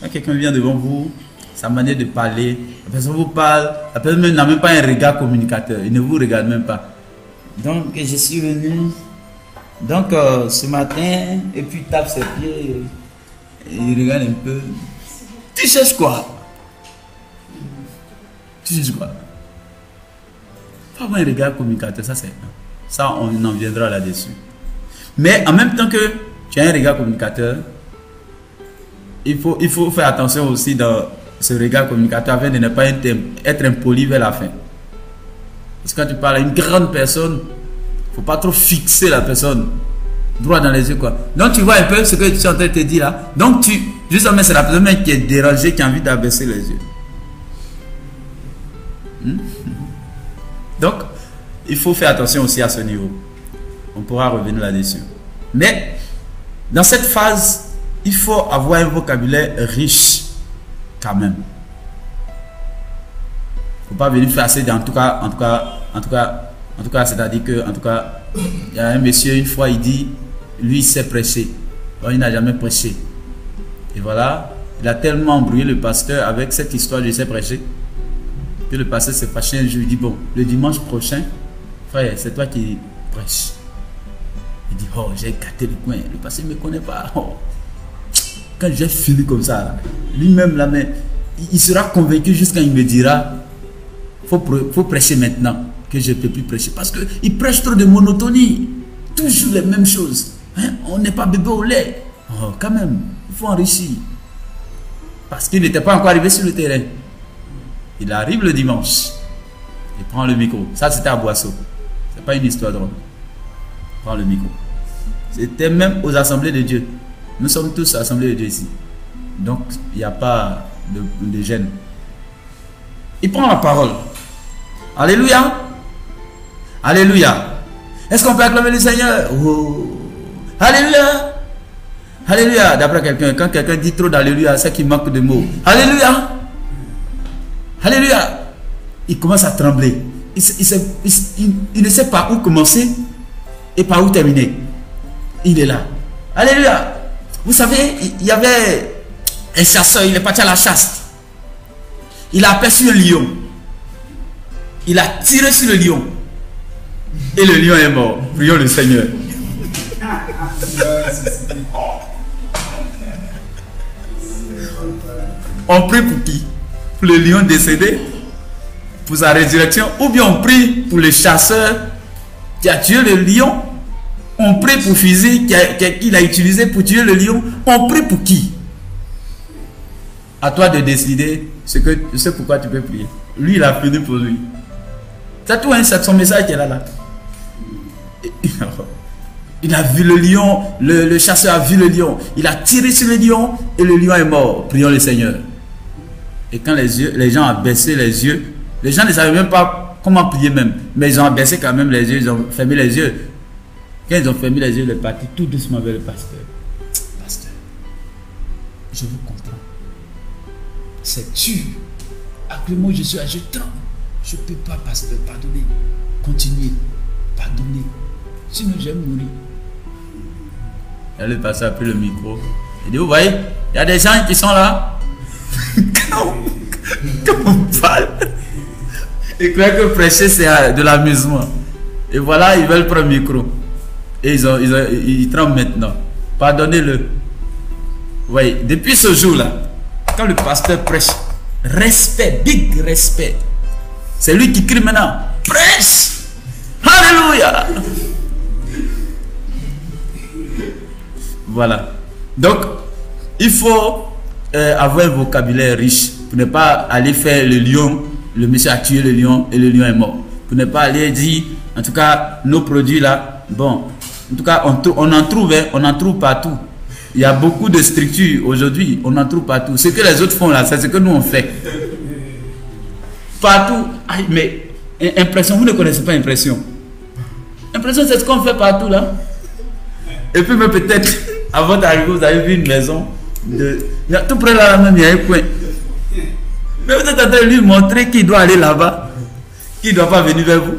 Quand quelqu'un vient devant vous, sa manière de parler, la personne vous parle, la personne n'a même pas un regard communicateur, il ne vous regarde même pas. Donc, je suis venu, donc ce matin, et puis il tape ses pieds, et il regarde un peu. Tu cherches quoi? Tu cherches quoi? Pas avoir un regard communicateur, ça c'est... Ça, on en viendra là-dessus. Mais en même temps que tu as un regard communicateur, il faut faire attention aussi dans ce regard communicateur afin de ne pas être impoli vers la fin. Parce que quand tu parles à une grande personne, il ne faut pas trop fixer la personne droit dans les yeux, quoi. Donc tu vois un peu ce que tu es en train de te dire là. Donc justement c'est la personne qui est dérangée, qui a envie d'abaisser les yeux. Donc il faut faire attention aussi à ce niveau. On pourra revenir là-dessus. Mais Dans cette phase, il faut avoir un vocabulaire riche quand même. Il ne faut pas venir faire assez en tout cas, c'est-à-dire que, en tout cas, il y a un monsieur, une fois, il dit, lui, il sait prêcher. Bon, il n'a jamais prêché. Et voilà, il a tellement embrouillé le pasteur avec cette histoire de sait prêcher, que le pasteur s'est fâché un jour, il dit, bon, le dimanche prochain, frère, c'est toi qui prêches. Il dit, oh, j'ai gâté le coin, le pasteur ne me connaît pas. Oh. Quand j'ai fini comme ça, lui-même, là, mais il sera convaincu jusqu'à il me dira, faut prêcher maintenant, que je ne peux plus prêcher. Parce qu'il prêche trop de monotonie, toujours les mêmes choses. Hein? On n'est pas bébé au lait. Oh, quand même, il faut enrichir. Parce qu'il n'était pas encore arrivé sur le terrain. Il arrive le dimanche. Il prend le micro. Ça, c'était à Boisseau. Ce n'est pas une histoire drôle. Il prend le micro. C'était même aux assemblées de Dieu. Nous sommes tous assemblés de Dieu ici. Donc, il n'y a pas de gêne. Il prend la parole. Alléluia. Alléluia. Est-ce qu'on peut acclamer le Seigneur? Oh. Alléluia. Alléluia. D'après quelqu'un, quand quelqu'un dit trop d'alléluia, c'est qu'il manque de mots. Alléluia. Alléluia. Il commence à trembler. Il ne sait pas où commencer et par où terminer. Il est là. Alléluia. Vous savez, il y avait un chasseur, il est parti à la chasse. Il a aperçu un lion. Il a tiré sur le lion. Et le lion est mort. Prions le Seigneur. On prie pour qui? Pour le lion décédé? Pour sa résurrection? Ou bien on prie pour le chasseur qui a tué le lion? On prie pour fusil qu'il a utilisé pour tuer le lion? On prie pour qui? À toi de décider ce pourquoi tu peux prier. Lui, il a fini pour lui. C'est tout, hein, c'est son message qui est là. Il a vu le lion, le chasseur a vu le lion. Il a tiré sur le lion et le lion est mort. Prions le Seigneur. Et quand les gens ont baissé les yeux, les gens ne savaient même pas comment prier même. Mais ils ont baissé quand même les yeux, ils ont fermé les yeux. Quand ils ont fermé les yeux, il est parti tout doucement vers le pasteur. Pasteur, je vous comprends. C'est dur. Avec le mot je suis ajoutant. Je ne peux pas, pasteur, pardonner. Continuez. Pardonner. Sinon, je vais mourir. Et le pasteur a pris le micro. Il dit, vous voyez, il y a des gens qui sont là. Quand on parle, ils croient que prêcher, c'est de l'amusement. Et voilà, ils veulent prendre le micro. Et ils tremblent maintenant. Pardonnez-le. Vous voyez, depuis ce jour-là, quand le pasteur prêche, respect, big respect. C'est lui qui crie maintenant. Prêche! Alléluia! Voilà. Donc, il faut avoir un vocabulaire riche pour ne pas aller faire le lion. Le monsieur a tué le lion et le lion est mort. Pour ne pas aller dire, en tout cas, nos produits là, bon, en tout cas, on en trouve partout. Il y a beaucoup de structures aujourd'hui, on en trouve partout. Ce que les autres font là, c'est ce que nous on fait. Partout. Aïe, mais impression, vous ne connaissez pas impression. Impression, c'est ce qu'on fait partout là. Et puis même peut-être, avant d'arriver, vous avez vu une maison. Tout près là même, il y a un coin. Mais vous êtes en train de lui montrer qu'il doit aller là-bas. Qu'il ne doit pas venir vers vous.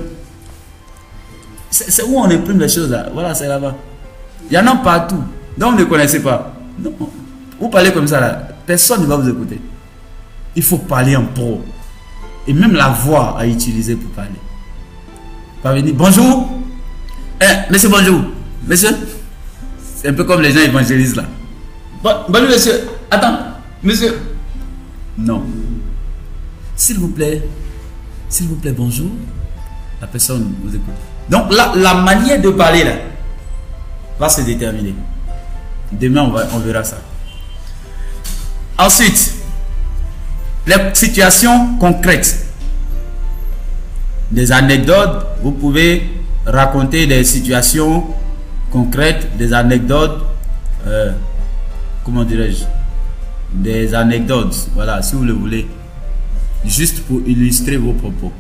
C'est où on imprime les choses là. Voilà, c'est là-bas. Il y en a partout. Donc, vous ne connaissez pas. Non. Vous parlez comme ça là. Personne ne va vous écouter. Il faut parler en pro. Et même la voix à utiliser pour parler. Pas venir. Bonjour. Monsieur, bonjour. Monsieur. C'est un peu comme les gens évangélisent là. Bonjour monsieur. Attends. Monsieur. Non. S'il vous plaît, bonjour. La personne vous écoute. Donc la manière de parler là va se déterminer. Demain on verra ça. Ensuite, les situations concrètes. Des anecdotes. Vous pouvez raconter des situations concrètes, des anecdotes. Comment dirais-je? Des anecdotes. Voilà, si vous le voulez. Juste pour illustrer vos propos.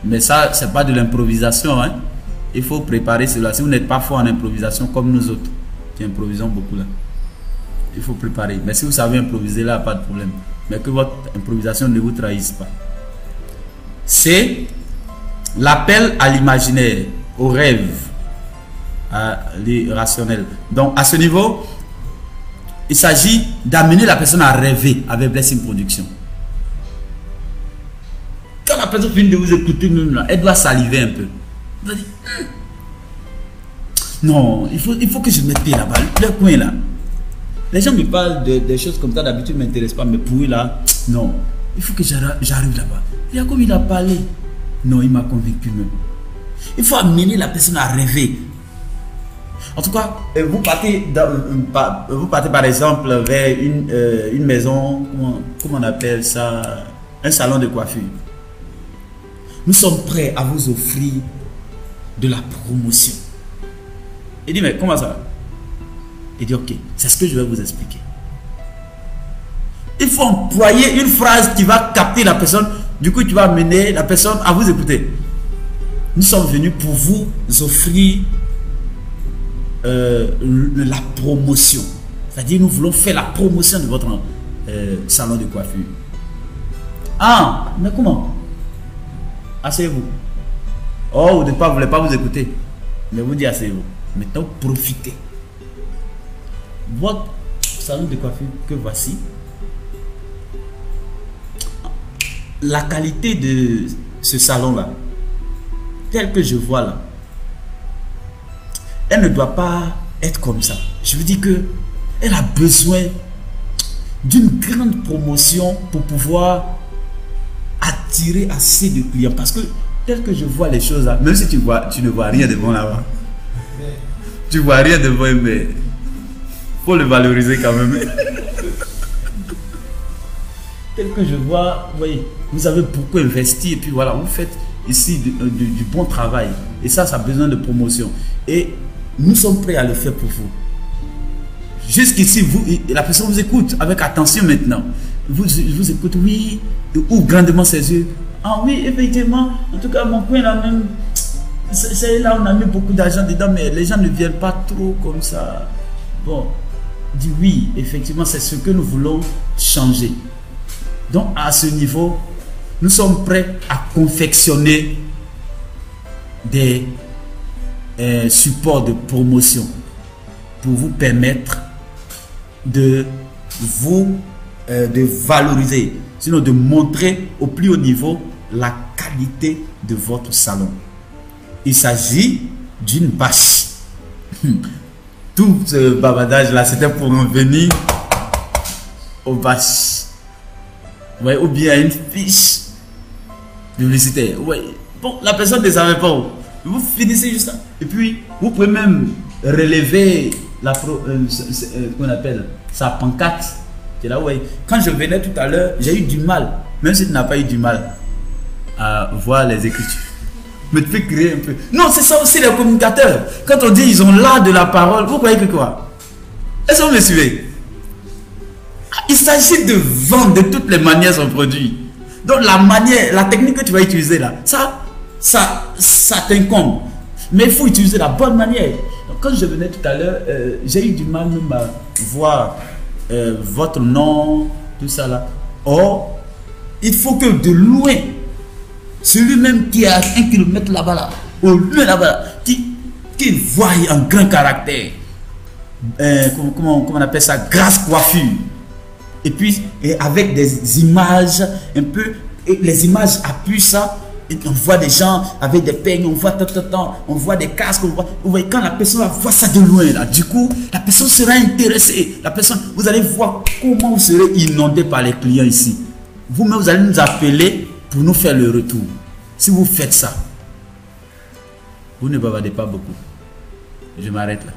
Mais ça, c'est pas de l'improvisation. Hein? Il faut préparer cela. Si vous n'êtes pas fort en improvisation comme nous autres, tu improvisons beaucoup là. Il faut préparer. Mais si vous savez improviser là, pas de problème. Mais que votre improvisation ne vous trahisse pas. C'est l'appel à l'imaginaire, au rêve, à l'irrationnel. Donc à ce niveau, il s'agit d'amener la personne à rêver avec Blessing Production. Quand la personne finit de vous écouter, elle doit saliver un peu. Elle va dire, non, il faut que je mette pied là-bas, le coin là. Les gens me parlent des choses comme ça, d'habitude ne m'intéressent pas, mais pour eux là, non, il faut que j'arrive là-bas. Il y a comme il a parlé. Non, il m'a convaincu même. Il faut amener la personne à rêver. En tout cas, vous partez par exemple vers une maison, comment on appelle ça, un salon de coiffure. Nous sommes prêts à vous offrir de la promotion. Il dit, mais comment ça? Il dit, ok, c'est ce que je vais vous expliquer. Il faut employer une phrase qui va capter la personne. Du coup, tu vas amener la personne à vous écouter. Nous sommes venus pour vous offrir la promotion. C'est-à-dire, nous voulons faire la promotion de votre salon de coiffure. Ah, mais comment? Asseyez-vous. Oh, au départ, vous ne voulez pas vous écouter. Mais vous dites, asseyez-vous. Maintenant, profitez. Votre salon de coiffure que voici, la qualité de ce salon-là, tel que je vois là, elle ne doit pas être comme ça. Je veux dire que elle a besoin d'une grande promotion pour pouvoir attirer assez de clients. Parce que tel que je vois les choses là, même si tu ne vois rien devant là-bas, tu vois rien devant, mais faut le valoriser quand même. Tel que je vois, vous voyez, vous avez beaucoup investi et puis voilà, vous faites ici du bon travail. Et ça a besoin de promotion. Et nous sommes prêts à le faire pour vous. Jusqu'ici, la personne vous écoute avec attention maintenant. Vous écoute, oui, ouvre grandement ses yeux. Ah oui, effectivement, en tout cas, mon coin là même, c'est là où on a mis beaucoup d'argent dedans, mais les gens ne viennent pas trop comme ça. Bon, dit oui, effectivement, c'est ce que nous voulons changer. Donc, à ce niveau, nous sommes prêts à confectionner des supports de promotion pour vous permettre de valoriser, sinon de montrer au plus haut niveau la qualité de votre salon. Il s'agit d'une bâche. Tout ce bavardage là, c'était pour en venir aux bâches. Ouais, ou bien une fiche publicitaire. Ouais. Bon, la personne ne savait pas où. Vous finissez juste là. Et puis, vous pouvez même relever qu'on appelle sa pancarte. C'est là, ouais. Quand je venais tout à l'heure, j'ai eu du mal, même si tu n'as pas eu du mal à voir les écritures. Mais tu peux créer un peu. Non, c'est ça aussi les communicateurs. Quand on dit ils ont l'art de la parole, vous croyez que quoi? Est-ce que vous me suivez? Il s'agit de vendre de toutes les manières son produit. Donc la technique que tu vas utiliser là, ça t'incombe. Mais il faut utiliser la bonne manière. Donc, quand je venais tout à l'heure, j'ai eu du mal même à voir votre nom, tout ça là. Or, il faut que de loin, celui-même qui est à 1 kilomètre là-bas, là, au loin là-bas, qui voit un grand caractère, comment on appelle ça, grasse coiffure. Et puis, avec des images un peu, et les images appuient ça. Et on voit des gens avec des peignes, on voit on voit des casques, vous voyez, quand la personne va voir ça de loin là, du coup, la personne sera intéressée. La personne, vous allez voir comment vous serez inondé par les clients ici. Vous-même, vous allez nous appeler pour nous faire le retour. Si vous faites ça, vous ne bavardez pas beaucoup. Je m'arrête là.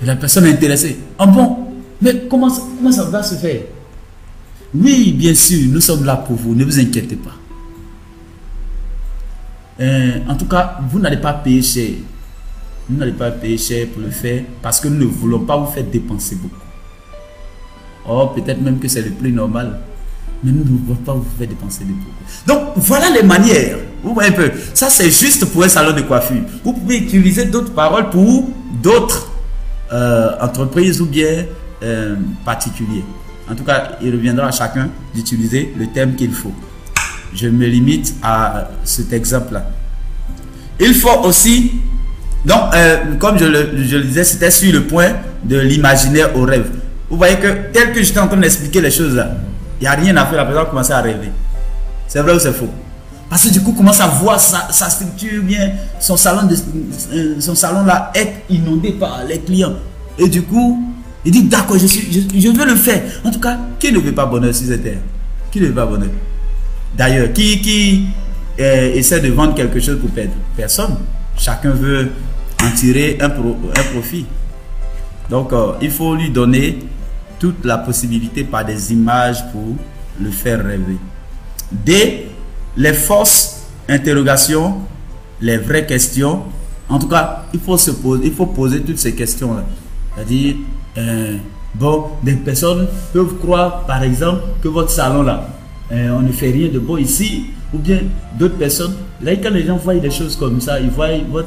Et la personne est intéressée. Ah bon? Mais comment ça va se faire? Oui, bien sûr, nous sommes là pour vous, ne vous inquiétez pas. En tout cas, vous n'allez pas payer cher. Vous n'allez pas payer cher pour le faire parce que nous ne voulons pas vous faire dépenser beaucoup. Oh, peut-être même que c'est le prix normal. Mais nous ne voulons pas vous faire dépenser beaucoup. Donc, voilà les manières. Vous voyez un peu. Ça, c'est juste pour un salon de coiffure. Vous pouvez utiliser d'autres paroles pour d'autres entreprise ou bien particulier. En tout cas, il reviendra à chacun d'utiliser le thème qu'il faut. Je me limite à cet exemple-là. Il faut aussi, donc, comme je le disais, c'était sur le point de l'imaginaire au rêve. Vous voyez que, tel que j'étais en train d'expliquer les choses là, il n'y a rien à faire, la personne commence à rêver. C'est vrai ou c'est faux? Parce que du coup, commence à voir sa structure, bien, son salon là est inondé par les clients. Et du coup, il dit d'accord, je veux le faire. En tout cas, qui ne veut pas bonheur sur cette terre? Qui ne veut pas bonheur? D'ailleurs, qui essaie de vendre quelque chose pour perdre? Personne. Chacun veut en tirer un profit. Donc, il faut lui donner toute la possibilité par des images pour le faire rêver. D. Les fausses interrogations, les vraies questions. En tout cas, il faut poser toutes ces questions-là. C'est-à-dire, bon, des personnes peuvent croire, par exemple, que votre salon-là, on ne fait rien de bon ici, ou bien d'autres personnes. Là, quand les gens voient des choses comme ça, ils voient votre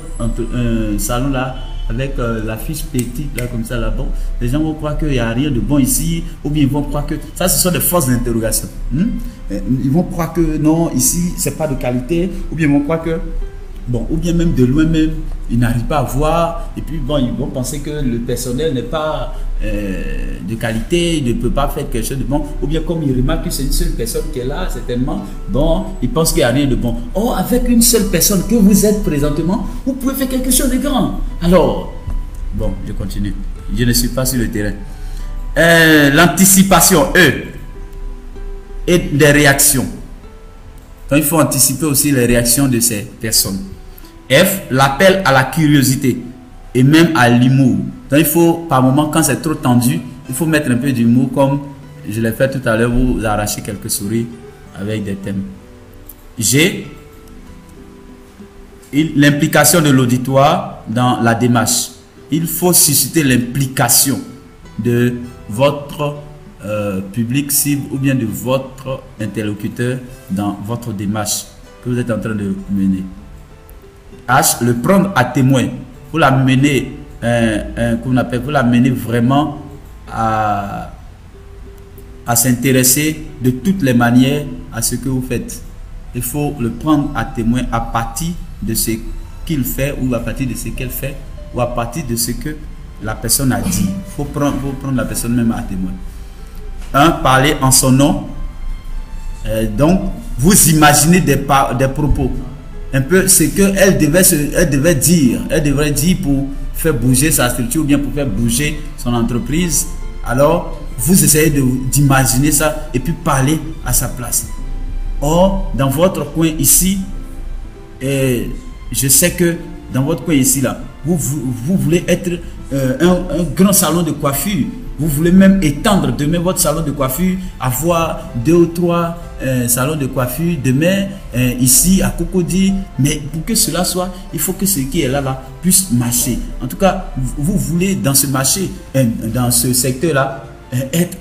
salon-là, avec la fiche petite là comme ça là, bon, les gens vont croire qu'il n'y a rien de bon ici, ou bien ils vont croire que ça, ce sont des fausses interrogations. Ils vont croire que non, ici c'est pas de qualité, ou bien ils vont croire que bon, ou bien même de loin même ils n'arrivent pas à voir, et puis bon, ils vont penser que le personnel n'est pas de qualité, il ne peut pas faire quelque chose de bon, ou bien comme ils remarquent que c'est une seule personne qui est là, certainement, bon, ils pensent qu'il n'y a rien de bon. Or, avec une seule personne que vous êtes présentement, vous pouvez faire quelque chose de grand. Alors, bon, je continue. Je ne suis pas sur le terrain. L'anticipation, et des réactions. Donc, il faut anticiper aussi les réactions de ces personnes. F, l'appel à la curiosité et même à l'humour. Donc, il faut, par moment, quand c'est trop tendu, il faut mettre un peu d'humour, comme je l'ai fait tout à l'heure, vous arrachez quelques souris avec des thèmes. G, l'implication de l'auditoire dans la démarche. Il faut susciter l'implication de votre public cible ou bien de votre interlocuteur dans votre démarche que vous êtes en train de mener. H, le prendre à témoin. Vous la mener, vous la mener vraiment à s'intéresser de toutes les manières à ce que vous faites. Il faut le prendre à témoin à partir de ce qu'il fait, ou à partir de ce qu'elle fait, ou à partir de ce que la personne a dit. Il faut prendre la personne même à témoin. 1. Parler en son nom. Donc, vous imaginez des propos. Un peu ce qu'elle devait dire. Elle devrait dire pour faire bouger sa structure ou bien pour faire bouger son entreprise. Alors, vous essayez d'imaginer ça et puis parler à sa place. Or, dans votre coin ici, et je sais que dans votre coin ici, là, vous voulez être un grand salon de coiffure. Vous voulez même étendre demain votre salon de coiffure, avoir 2 ou 3 salons de coiffure demain ici à Cocody. Mais pour que cela soit, il faut que ce qui est là puisse marcher. En tout cas, vous voulez dans ce marché, dans ce secteur-là, être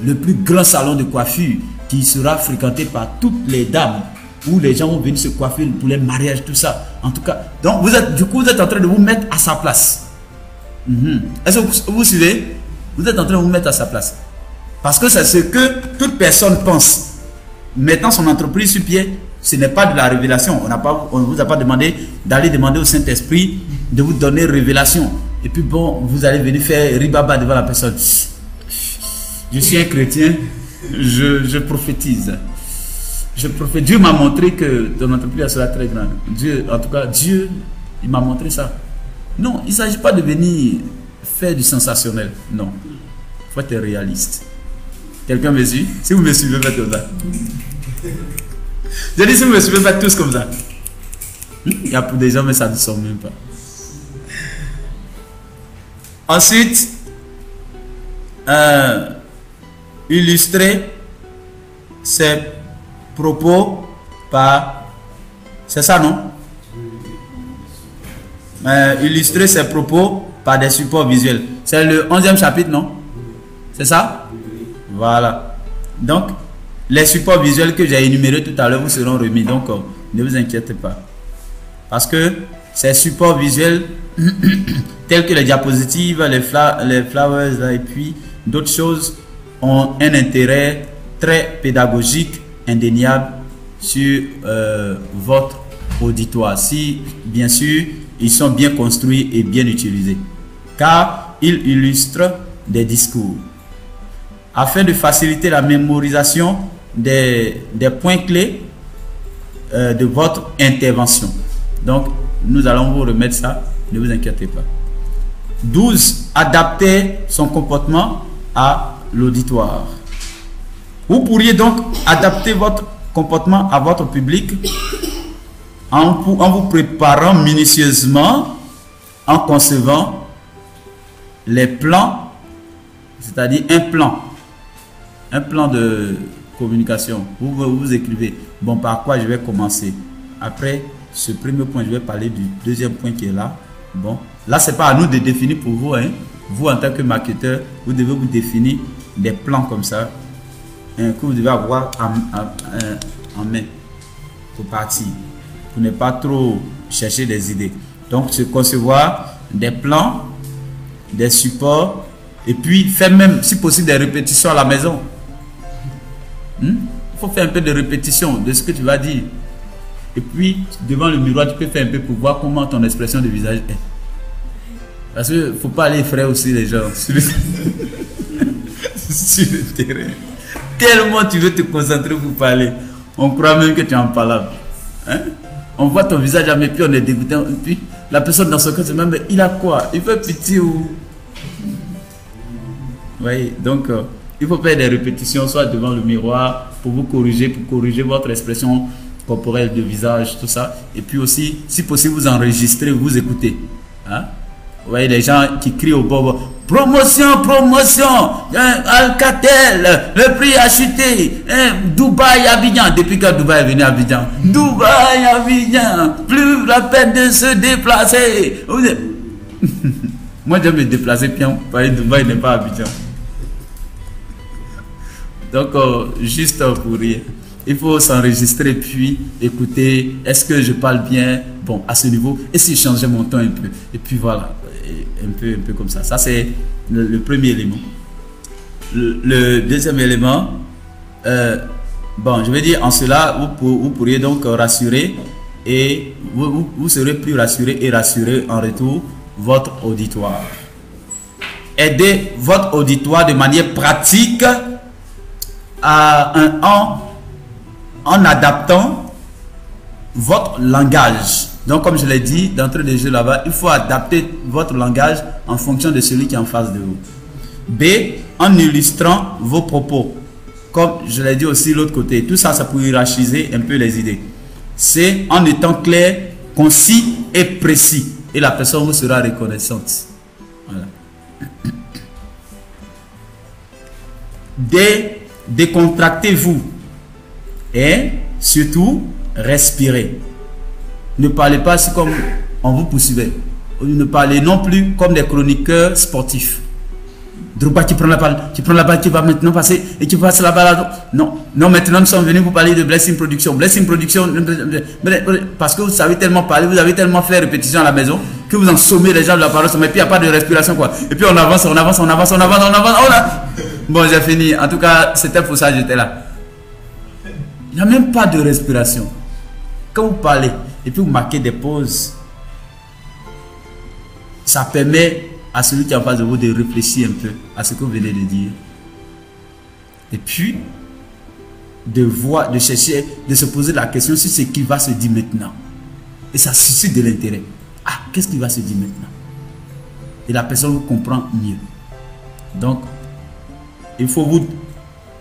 le plus grand salon de coiffure qui sera fréquenté par toutes les dames, où les gens vont venir se coiffer pour les mariages, tout ça. En tout cas, donc vous êtes en train de vous mettre à sa place. Est-ce que vous suivez? Vous êtes en train de vous mettre à sa place. Parce que c'est ce que toute personne pense. Mettant son entreprise sur pied, ce n'est pas de la révélation. On ne vous a pas demandé d'aller demander au Saint-Esprit de vous donner révélation. Et puis bon, vous allez venir faire ribaba devant la personne. Je suis un chrétien, je prophétise. Dieu m'a montré que ton entreprise sera très grande. Dieu, en tout cas, Dieu, il m'a montré ça. Non, il ne s'agit pas de venir faire du sensationnel. Non. Il faut être réaliste. Quelqu'un me suit? Si vous me suivez, faites comme ça. J'ai dit, si vous me suivez, faites tous comme ça. Il y a pour des gens, mais ça ne sort même pas. Ensuite, illustrer ses propos par... C'est ça, non? Illustrer ses propos par des supports visuels. C'est le 11e chapitre, non? C'est ça? Voilà. Donc, les supports visuels que j'ai énumérés tout à l'heure vous seront remis. Donc, ne vous inquiétez pas. Parce que ces supports visuels tels que les diapositives, les flyers là, et puis d'autres choses ont un intérêt très pédagogique, indéniable sur votre auditoire. Si, bien sûr, ils sont bien construits et bien utilisés, car ils illustrent des discours. Afin de faciliter la mémorisation des points clés de votre intervention. Donc, nous allons vous remettre ça, ne vous inquiétez pas. 12. Adapter son comportement à l'auditoire. Vous pourriez donc adapter votre comportement à votre public en vous préparant minutieusement, en concevant les plans, c'est-à-dire un plan de communication. Vous écrivez, bon, par quoi je vais commencer. Après ce premier point, je vais parler du deuxième point qui est là. Bon, là, c'est pas à nous de définir pour vous, hein. Vous, en tant que marketeur, vous devez vous définir des plans comme ça, hein, que vous devez avoir en main pour partir, pour ne pas trop chercher des idées. Donc, se concevoir des plans, des supports, et puis faire même, si possible, des répétitions à la maison. Il faut faire un peu de répétition de ce que tu vas dire. Et puis, devant le miroir, tu peux faire un peu pour voir comment ton expression de visage est. Parce qu'il ne faut pas aller effrayer aussi les gens sur le, sur le terrain. Tellement tu veux te concentrer pour parler. On croit même que tu es en parlant. Hein? On voit ton visage, mais puis on est dégoûté. Et puis, la personne dans son cœur se demande, mais il a quoi? Il fait pitié ou... Oui, donc... il faut faire des répétitions, soit devant le miroir, pour vous corriger, pour corriger votre expression corporelle de visage, tout ça. Et puis aussi, si possible, vous enregistrez, vous écoutez. Hein? Vous voyez les gens qui crient au bord, promotion, promotion, hein, Alcatel, le prix a chuté, hein, Dubaï, Abidjan. Depuis quand Dubaï est venu à Abidjan? Dubaï, Abidjan, plus la peine de se déplacer. Moi, j'aime me déplacer, bien, parce que Dubaï n'est pas Abidjan. Donc, juste pour rire, il faut s'enregistrer puis écouter, est-ce que je parle bien, bon, à ce niveau, et si je changeais mon ton un peu, et puis voilà, un peu comme ça. Ça, c'est le premier élément. Le deuxième élément, bon, je vais dire, en cela, vous pourriez donc rassurer, et vous serez plus rassuré et rassurer en retour votre auditoire. Aidez votre auditoire de manière pratique en adaptant votre langage. Donc, comme je l'ai dit d'entrée de jeu là-bas, il faut adapter votre langage en fonction de celui qui est en face de vous. B, en illustrant vos propos. Comme je l'ai dit aussi de l'autre côté, tout ça, ça peut hiérarchiser un peu les idées. C, en étant clair, concis et précis. Et la personne vous sera reconnaissante. Voilà. D, décontractez-vous et surtout respirez. Ne parlez pas si comme on vous poursuivait. Ne parlez non plus comme des chroniqueurs sportifs. Drogba qui prend la balle, qui va maintenant passer et qui passe la balle. Non, non, maintenant nous sommes venus vous parler de Blessing Production. Blessing Production, parce que vous savez tellement parler, vous avez tellement fait répétition à la maison que vous en sommez les gens de la parole, mais puis il n'y a pas de respiration quoi. Et puis on avance. Bon, j'ai fini. En tout cas, c'était pour ça que j'étais là. Il n'y a même pas de respiration. Quand vous parlez et puis vous marquez des pauses, ça permet à celui qui est en face de vous de réfléchir un peu à ce que vous venez de dire. Et puis, de chercher, de se poser la question sur ce qui va se dire maintenant. Et ça suscite de l'intérêt. Ah, qu'est-ce qui va se dire maintenant? Et la personne vous comprend mieux. Donc, il faut vous...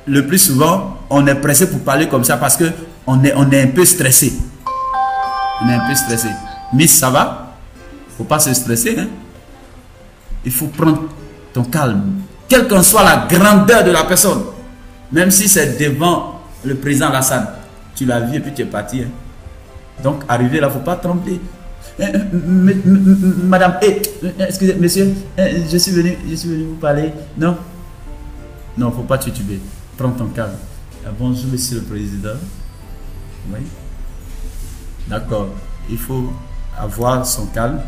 Le plus souvent, on est pressé pour parler comme ça parce qu'on est un peu stressé. On est un peu stressé. Miss, ça va? Il ne faut pas se stresser, hein? Il faut prendre ton calme. Quelle qu'en soit la grandeur de la personne. Même si c'est devant le président Alassane. Tu l'as vu et puis tu es parti. Hein? Donc, arrivé là, il ne faut pas trembler. Madame, excusez, monsieur, je suis venu vous parler. Non, il ne faut pas tituber. Prends ton calme. Bonjour, monsieur le président. Oui. D'accord. Il faut avoir son calme.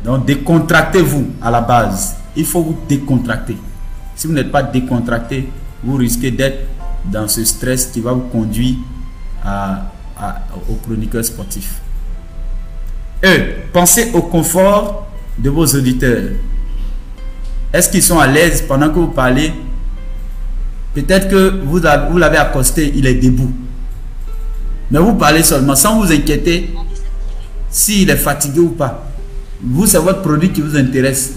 Donc, décontractez-vous à la base. Il faut vous décontracter. Si vous n'êtes pas décontracté, vous risquez d'être dans ce stress qui va vous conduire au chroniqueur sportif. Pensez au confort de vos auditeurs. Est-ce qu'ils sont à l'aise pendant que vous parlez? Peut-être que vous l'avez accosté, il est debout. Mais vous parlez seulement sans vous inquiéter s'il est fatigué ou pas. Vous, c'est votre produit qui vous intéresse.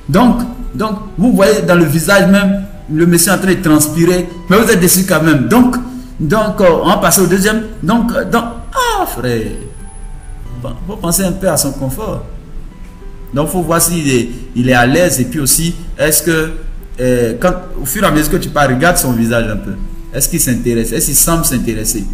Donc, vous voyez dans le visage même, le monsieur est en train de transpirer, mais vous êtes déçu quand même. Donc, on va passer au deuxième. Donc, frère, il faut penser un peu à son confort. Donc, il faut voir s'il est à l'aise. Et puis aussi, est-ce que, au fur et à mesure que tu parles, regarde son visage un peu. Est-ce qu'il s'intéresse? Est-ce qu'il semble s'intéresser?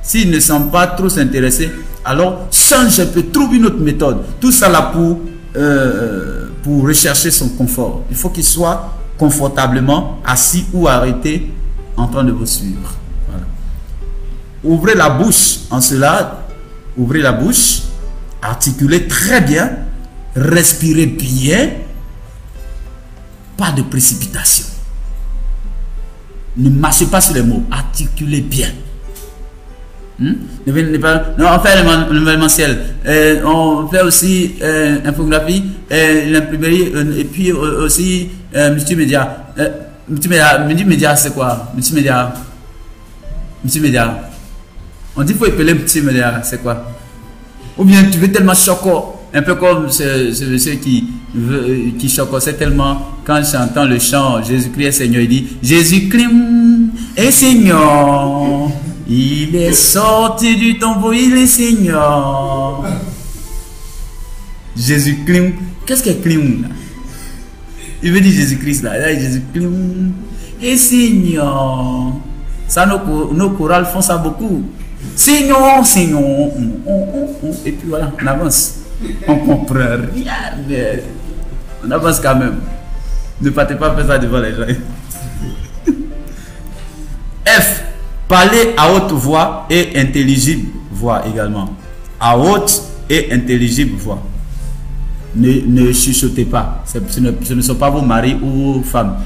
S'il ne semble pas trop s'intéresser, alors change un peu, trouve une autre méthode. Tout ça là pour rechercher son confort. Il faut qu'il soit confortablement assis ou arrêté en train de vous suivre. Voilà. Ouvrez la bouche en cela. Ouvrez la bouche. Articulez très bien. Respirez bien. Pas de précipitation. Ne marchez pas sur les mots. Articulez bien. Non, on fait l'événementiel. On fait aussi infographie, l'imprimerie, et puis aussi multimédia. Multimédia, c'est quoi? Multimédia. On dit qu'il faut épeler multimédia, c'est quoi? Ou bien tu veux tellement choquer, un peu comme ce monsieur qui choquait tellement quand j'entends le chant Jésus-Christ est Seigneur, il dit Jésus-Christ est Seigneur. Il est sorti du tombeau, il est Seigneur. Jésus-Christ. Qu'est-ce que clim là? Il veut dire Jésus-Christ là. Là Jésus-Christ et Seigneur. Ça, nos chorales font ça beaucoup. Seigneur, Seigneur. Et puis voilà, on avance. On comprend rien, mais on avance quand même. Ne partez pas faire ça devant les gens. F. Parlez à haute voix et intelligible voix également. À haute et intelligible voix. Ne chuchotez pas. Ce ne sont pas vos maris ou vos femmes.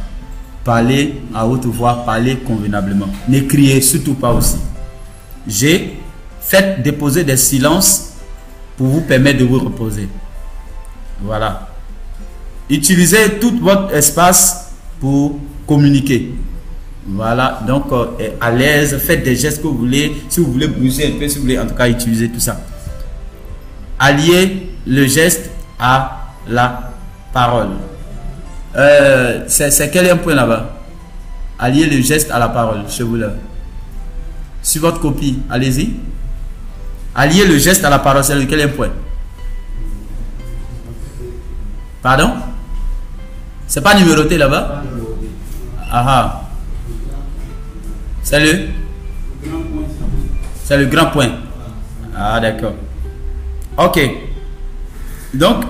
Parlez à haute voix, parlez convenablement. Ne criez surtout pas aussi. G. Faites déposer des silences pour vous permettre de vous reposer. Voilà. Utilisez tout votre espace pour communiquer. Voilà, donc à l'aise, faites des gestes que vous voulez. Si vous voulez bouger un peu, si vous voulez en tout cas utiliser tout ça. Alliez le geste à la parole. C'est quel point là-bas? Alliez le geste à la parole, chez vous là. Sur votre copie, allez-y. Alliez le geste à la parole, c'est lequel point? Pardon? C'est pas numéroté là-bas? Ah. C'est le grand point. Ah, d'accord. Ok. Donc,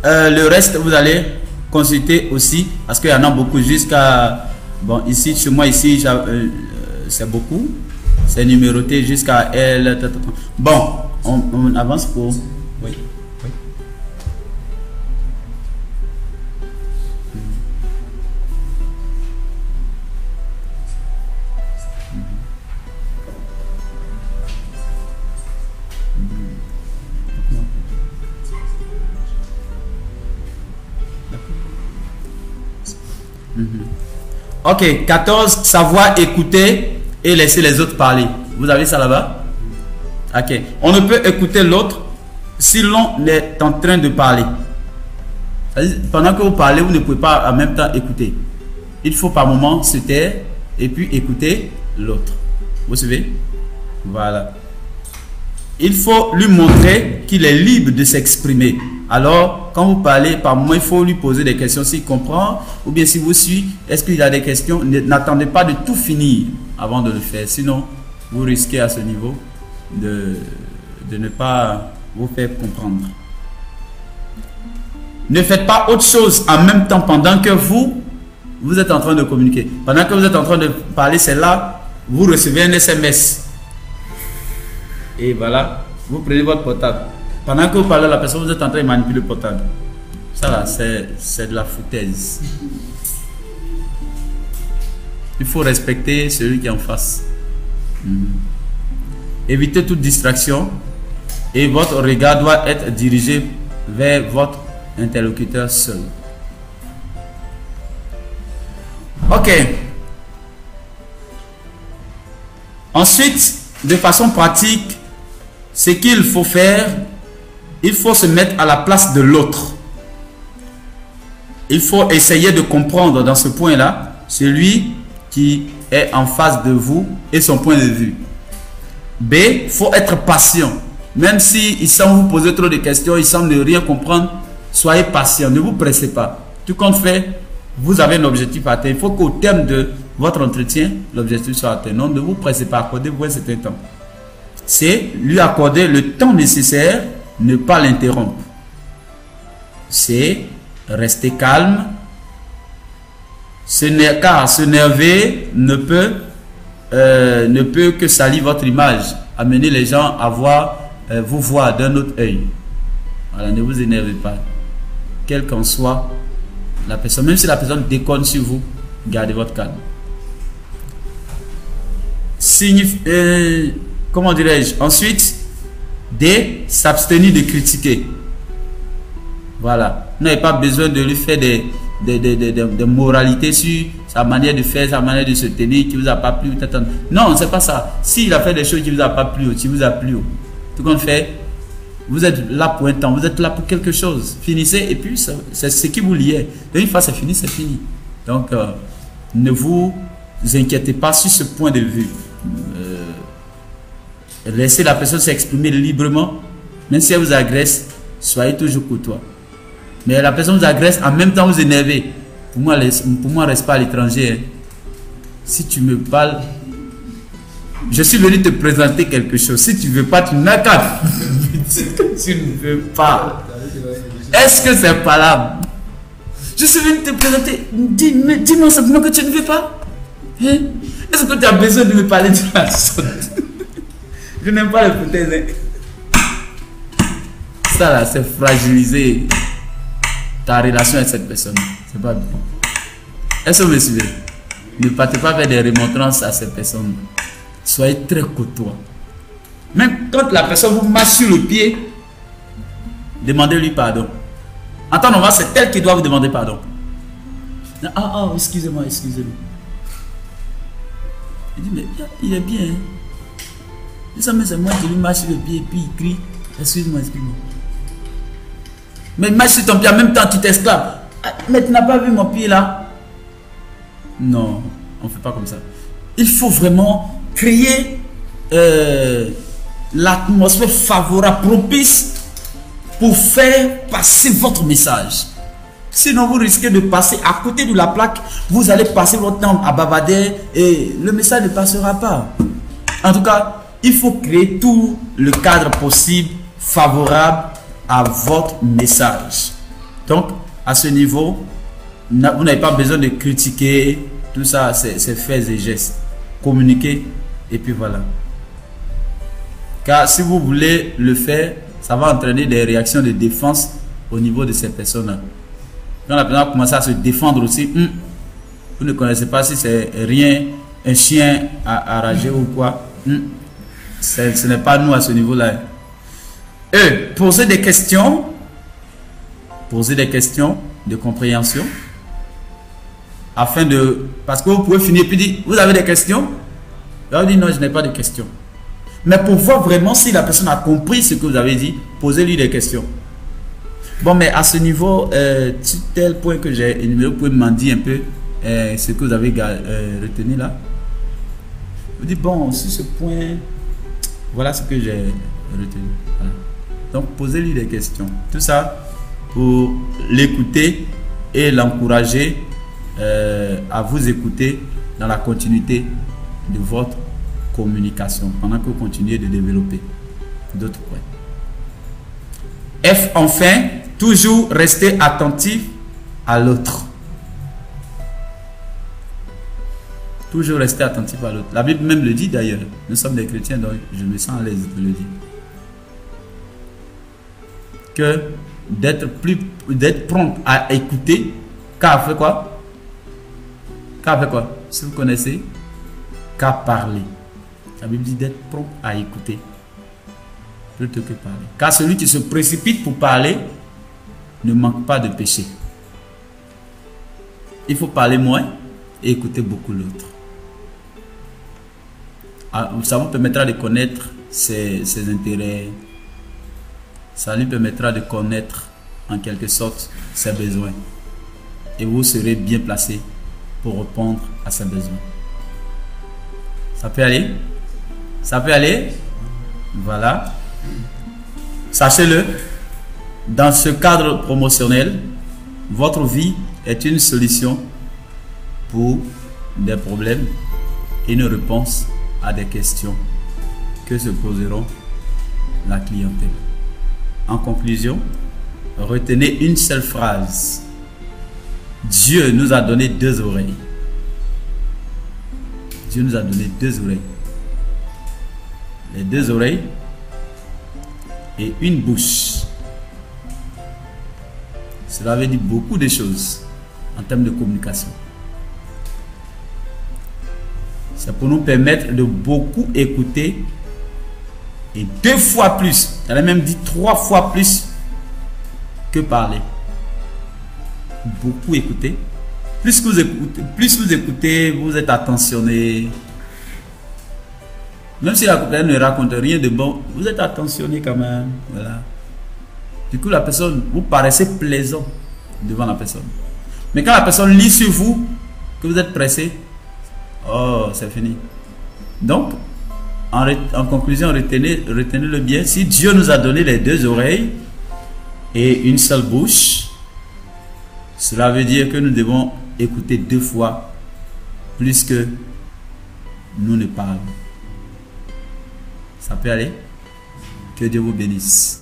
le reste, vous allez consulter aussi, parce qu'il y en a beaucoup jusqu'à... Bon, ici, chez moi, ici, c'est beaucoup. C'est numéroté jusqu'à L. Bon, on avance pour... Oui. Ok, 14, savoir écouter et laisser les autres parler. Vous avez ça là-bas? Ok, on ne peut écouter l'autre si l'on est en train de parler. Pendant que vous parlez, vous ne pouvez pas en même temps écouter. Il faut par moment se taire et puis écouter l'autre. Vous suivez? Voilà. Il faut lui montrer qu'il est libre de s'exprimer. Alors, quand vous parlez, par moment, il faut lui poser des questions s'il comprend, ou bien si vous suivez, est-ce qu'il y a des questions? N'attendez pas de tout finir avant de le faire, sinon vous risquez à ce niveau de ne pas vous faire comprendre. Ne faites pas autre chose en même temps pendant que vous êtes en train de communiquer. Pendant que vous êtes en train de parler, c'est là, vous recevez un SMS. Et voilà, vous prenez votre portable. Pendant que vous parlez à la personne, vous êtes en train de manipuler le portable. Ça là, c'est de la foutaise. Il faut respecter celui qui est en face. Évitez toute distraction et votre regard doit être dirigé vers votre interlocuteur seul. Ok. Ensuite, de façon pratique, ce qu'il faut faire, il faut se mettre à la place de l'autre. Il faut essayer de comprendre dans ce point-là celui qui est en face de vous et son point de vue. B, il faut être patient. Même s'il semble vous poser trop de questions, il semble ne rien comprendre, soyez patient, ne vous pressez pas. Tout compte fait, vous avez un objectif à atteindre. Il faut qu'au terme de votre entretien, l'objectif soit atteint. Non, ne vous pressez pas, accordez-vous un certain temps. C'est lui accorder le temps nécessaire, ne pas l'interrompre. C'est rester calme. Car s'énerver ne peut que salir votre image, amener les gens à vous voir d'un autre œil. Voilà, ne vous énervez pas. Quelle qu'en soit la personne, même si la personne déconne sur vous, gardez votre calme. Comment dirais-je? Ensuite, D, s'abstenir de critiquer. Voilà. Vous n'avez pas besoin de lui faire des moralités sur sa manière de faire, sa manière de se tenir, qui vous a pas plu. Non, c'est pas ça. S'il a fait des choses qui vous a pas plu, qui vous a plu, tout compte fait, vous êtes là pour un temps, vous êtes là pour quelque chose. Finissez et puis c'est ce qui vous liait. Une fois c'est fini, c'est fini. Donc, ne vous inquiétez pas sur ce point de vue. Laissez la personne s'exprimer librement. Même si elle vous agresse, soyez toujours courtois. Mais la personne vous agresse, en même temps vous énervez. Pour moi, reste pas à l'étranger. Hein. Si tu me parles, je suis venu te présenter quelque chose. Si tu veux pas, tu n'as qu'à. Tu ne veux pas. Est-ce que c'est valable? Je suis venu te présenter. Dis-moi simplement que tu ne veux pas. Hein? Est-ce que tu as besoin de me parler de la sorte? Je n'aime pas les hypothèses. Hein? Ça là, c'est fragiliser ta relation avec cette personne. C'est pas bien. Est-ce que vous me suivez? Ne partez pas faire des remontrances à cette personne. Soyez très courtois. Même quand la personne vous marche sur le pied, demandez-lui pardon. En temps normal, c'est elle qui doit vous demander pardon. Excusez-moi, excusez-moi. Il dit, mais il est bien. Hein? C'est moi qui lui marche sur le pied et puis il crie, excuse-moi, excuse-moi. Mais il marche sur ton pied en même temps, tu t'esclaves. Mais tu n'as pas vu mon pied là? Non, on ne fait pas comme ça. Il faut vraiment créer l'atmosphère favorable, propice pour faire passer votre message. Sinon, vous risquez de passer à côté de la plaque. Vous allez passer votre temps à bavarder et le message ne passera pas. En tout cas, il faut créer tout le cadre possible favorable à votre message. Donc, à ce niveau, vous n'avez pas besoin de critiquer. Tout ça, c'est faits et gestes. Communiquer et puis voilà. Car si vous voulez le faire, ça va entraîner des réactions de défense au niveau de ces personnes-là. Quand la personne commence à se défendre aussi, vous ne connaissez pas si c'est rien, un chien à rager ou quoi. Ce n'est pas nous à ce niveau-là. Poser des questions de compréhension afin de... Parce que vous pouvez finir et puis dire, vous avez des questions? Là, on dit non, je n'ai pas de questions. Mais pour voir vraiment si la personne a compris ce que vous avez dit, posez-lui des questions. Bon, mais à ce niveau, tel point que j'ai énuméré, vous pouvez m'en dire un peu ce que vous avez retenu là. Vous dites, bon, sur ce point, voilà ce que j'ai retenu. Voilà. Donc, posez-lui des questions. Tout ça pour l'écouter et l'encourager à vous écouter dans la continuité de votre communication pendant que vous continuez de développer d'autres points. F, enfin, toujours rester attentif à l'autre. Toujours rester attentif à l'autre. La Bible même le dit d'ailleurs. Nous sommes des chrétiens, donc je me sens à l'aise de le dire. que d'être prompt à écouter qu'à faire quoi? Qu'à faire quoi? Si vous connaissez, qu'à parler. La Bible dit d'être prompt à écouter plutôt que parler. Car celui qui se précipite pour parler ne manque pas de péché. Il faut parler moins et écouter beaucoup l'autre. Ça vous permettra de connaître ses intérêts. Ça lui permettra de connaître en quelque sorte ses besoins. Et vous serez bien placé pour répondre à ses besoins. Ça peut aller? Ça peut aller? Voilà. Sachez-le, dans ce cadre promotionnel, votre vie est une solution pour des problèmes et une réponse à des questions que se poseront la clientèle. En conclusion, retenez une seule phrase. Dieu nous a donné 2 oreilles. Dieu nous a donné 2 oreilles. Les 2 oreilles et une bouche. Cela veut dire beaucoup de choses en termes de communication. C'est pour nous permettre de beaucoup écouter et 2 fois plus, elle a même dit 3 fois plus que parler. Beaucoup écouter. Plus vous écoutez, vous êtes attentionné. Même si la personne ne raconte rien de bon, vous êtes attentionné quand même. Voilà. Du coup, la personne, vous paraissez plaisant devant la personne. Mais quand la personne lit sur vous, que vous êtes pressé, oh, c'est fini. Donc, en conclusion, retenez-le bien. Si Dieu nous a donné les 2 oreilles et une seule bouche, cela veut dire que nous devons écouter 2 fois plus que nous ne parlons. Ça peut aller? Que Dieu vous bénisse.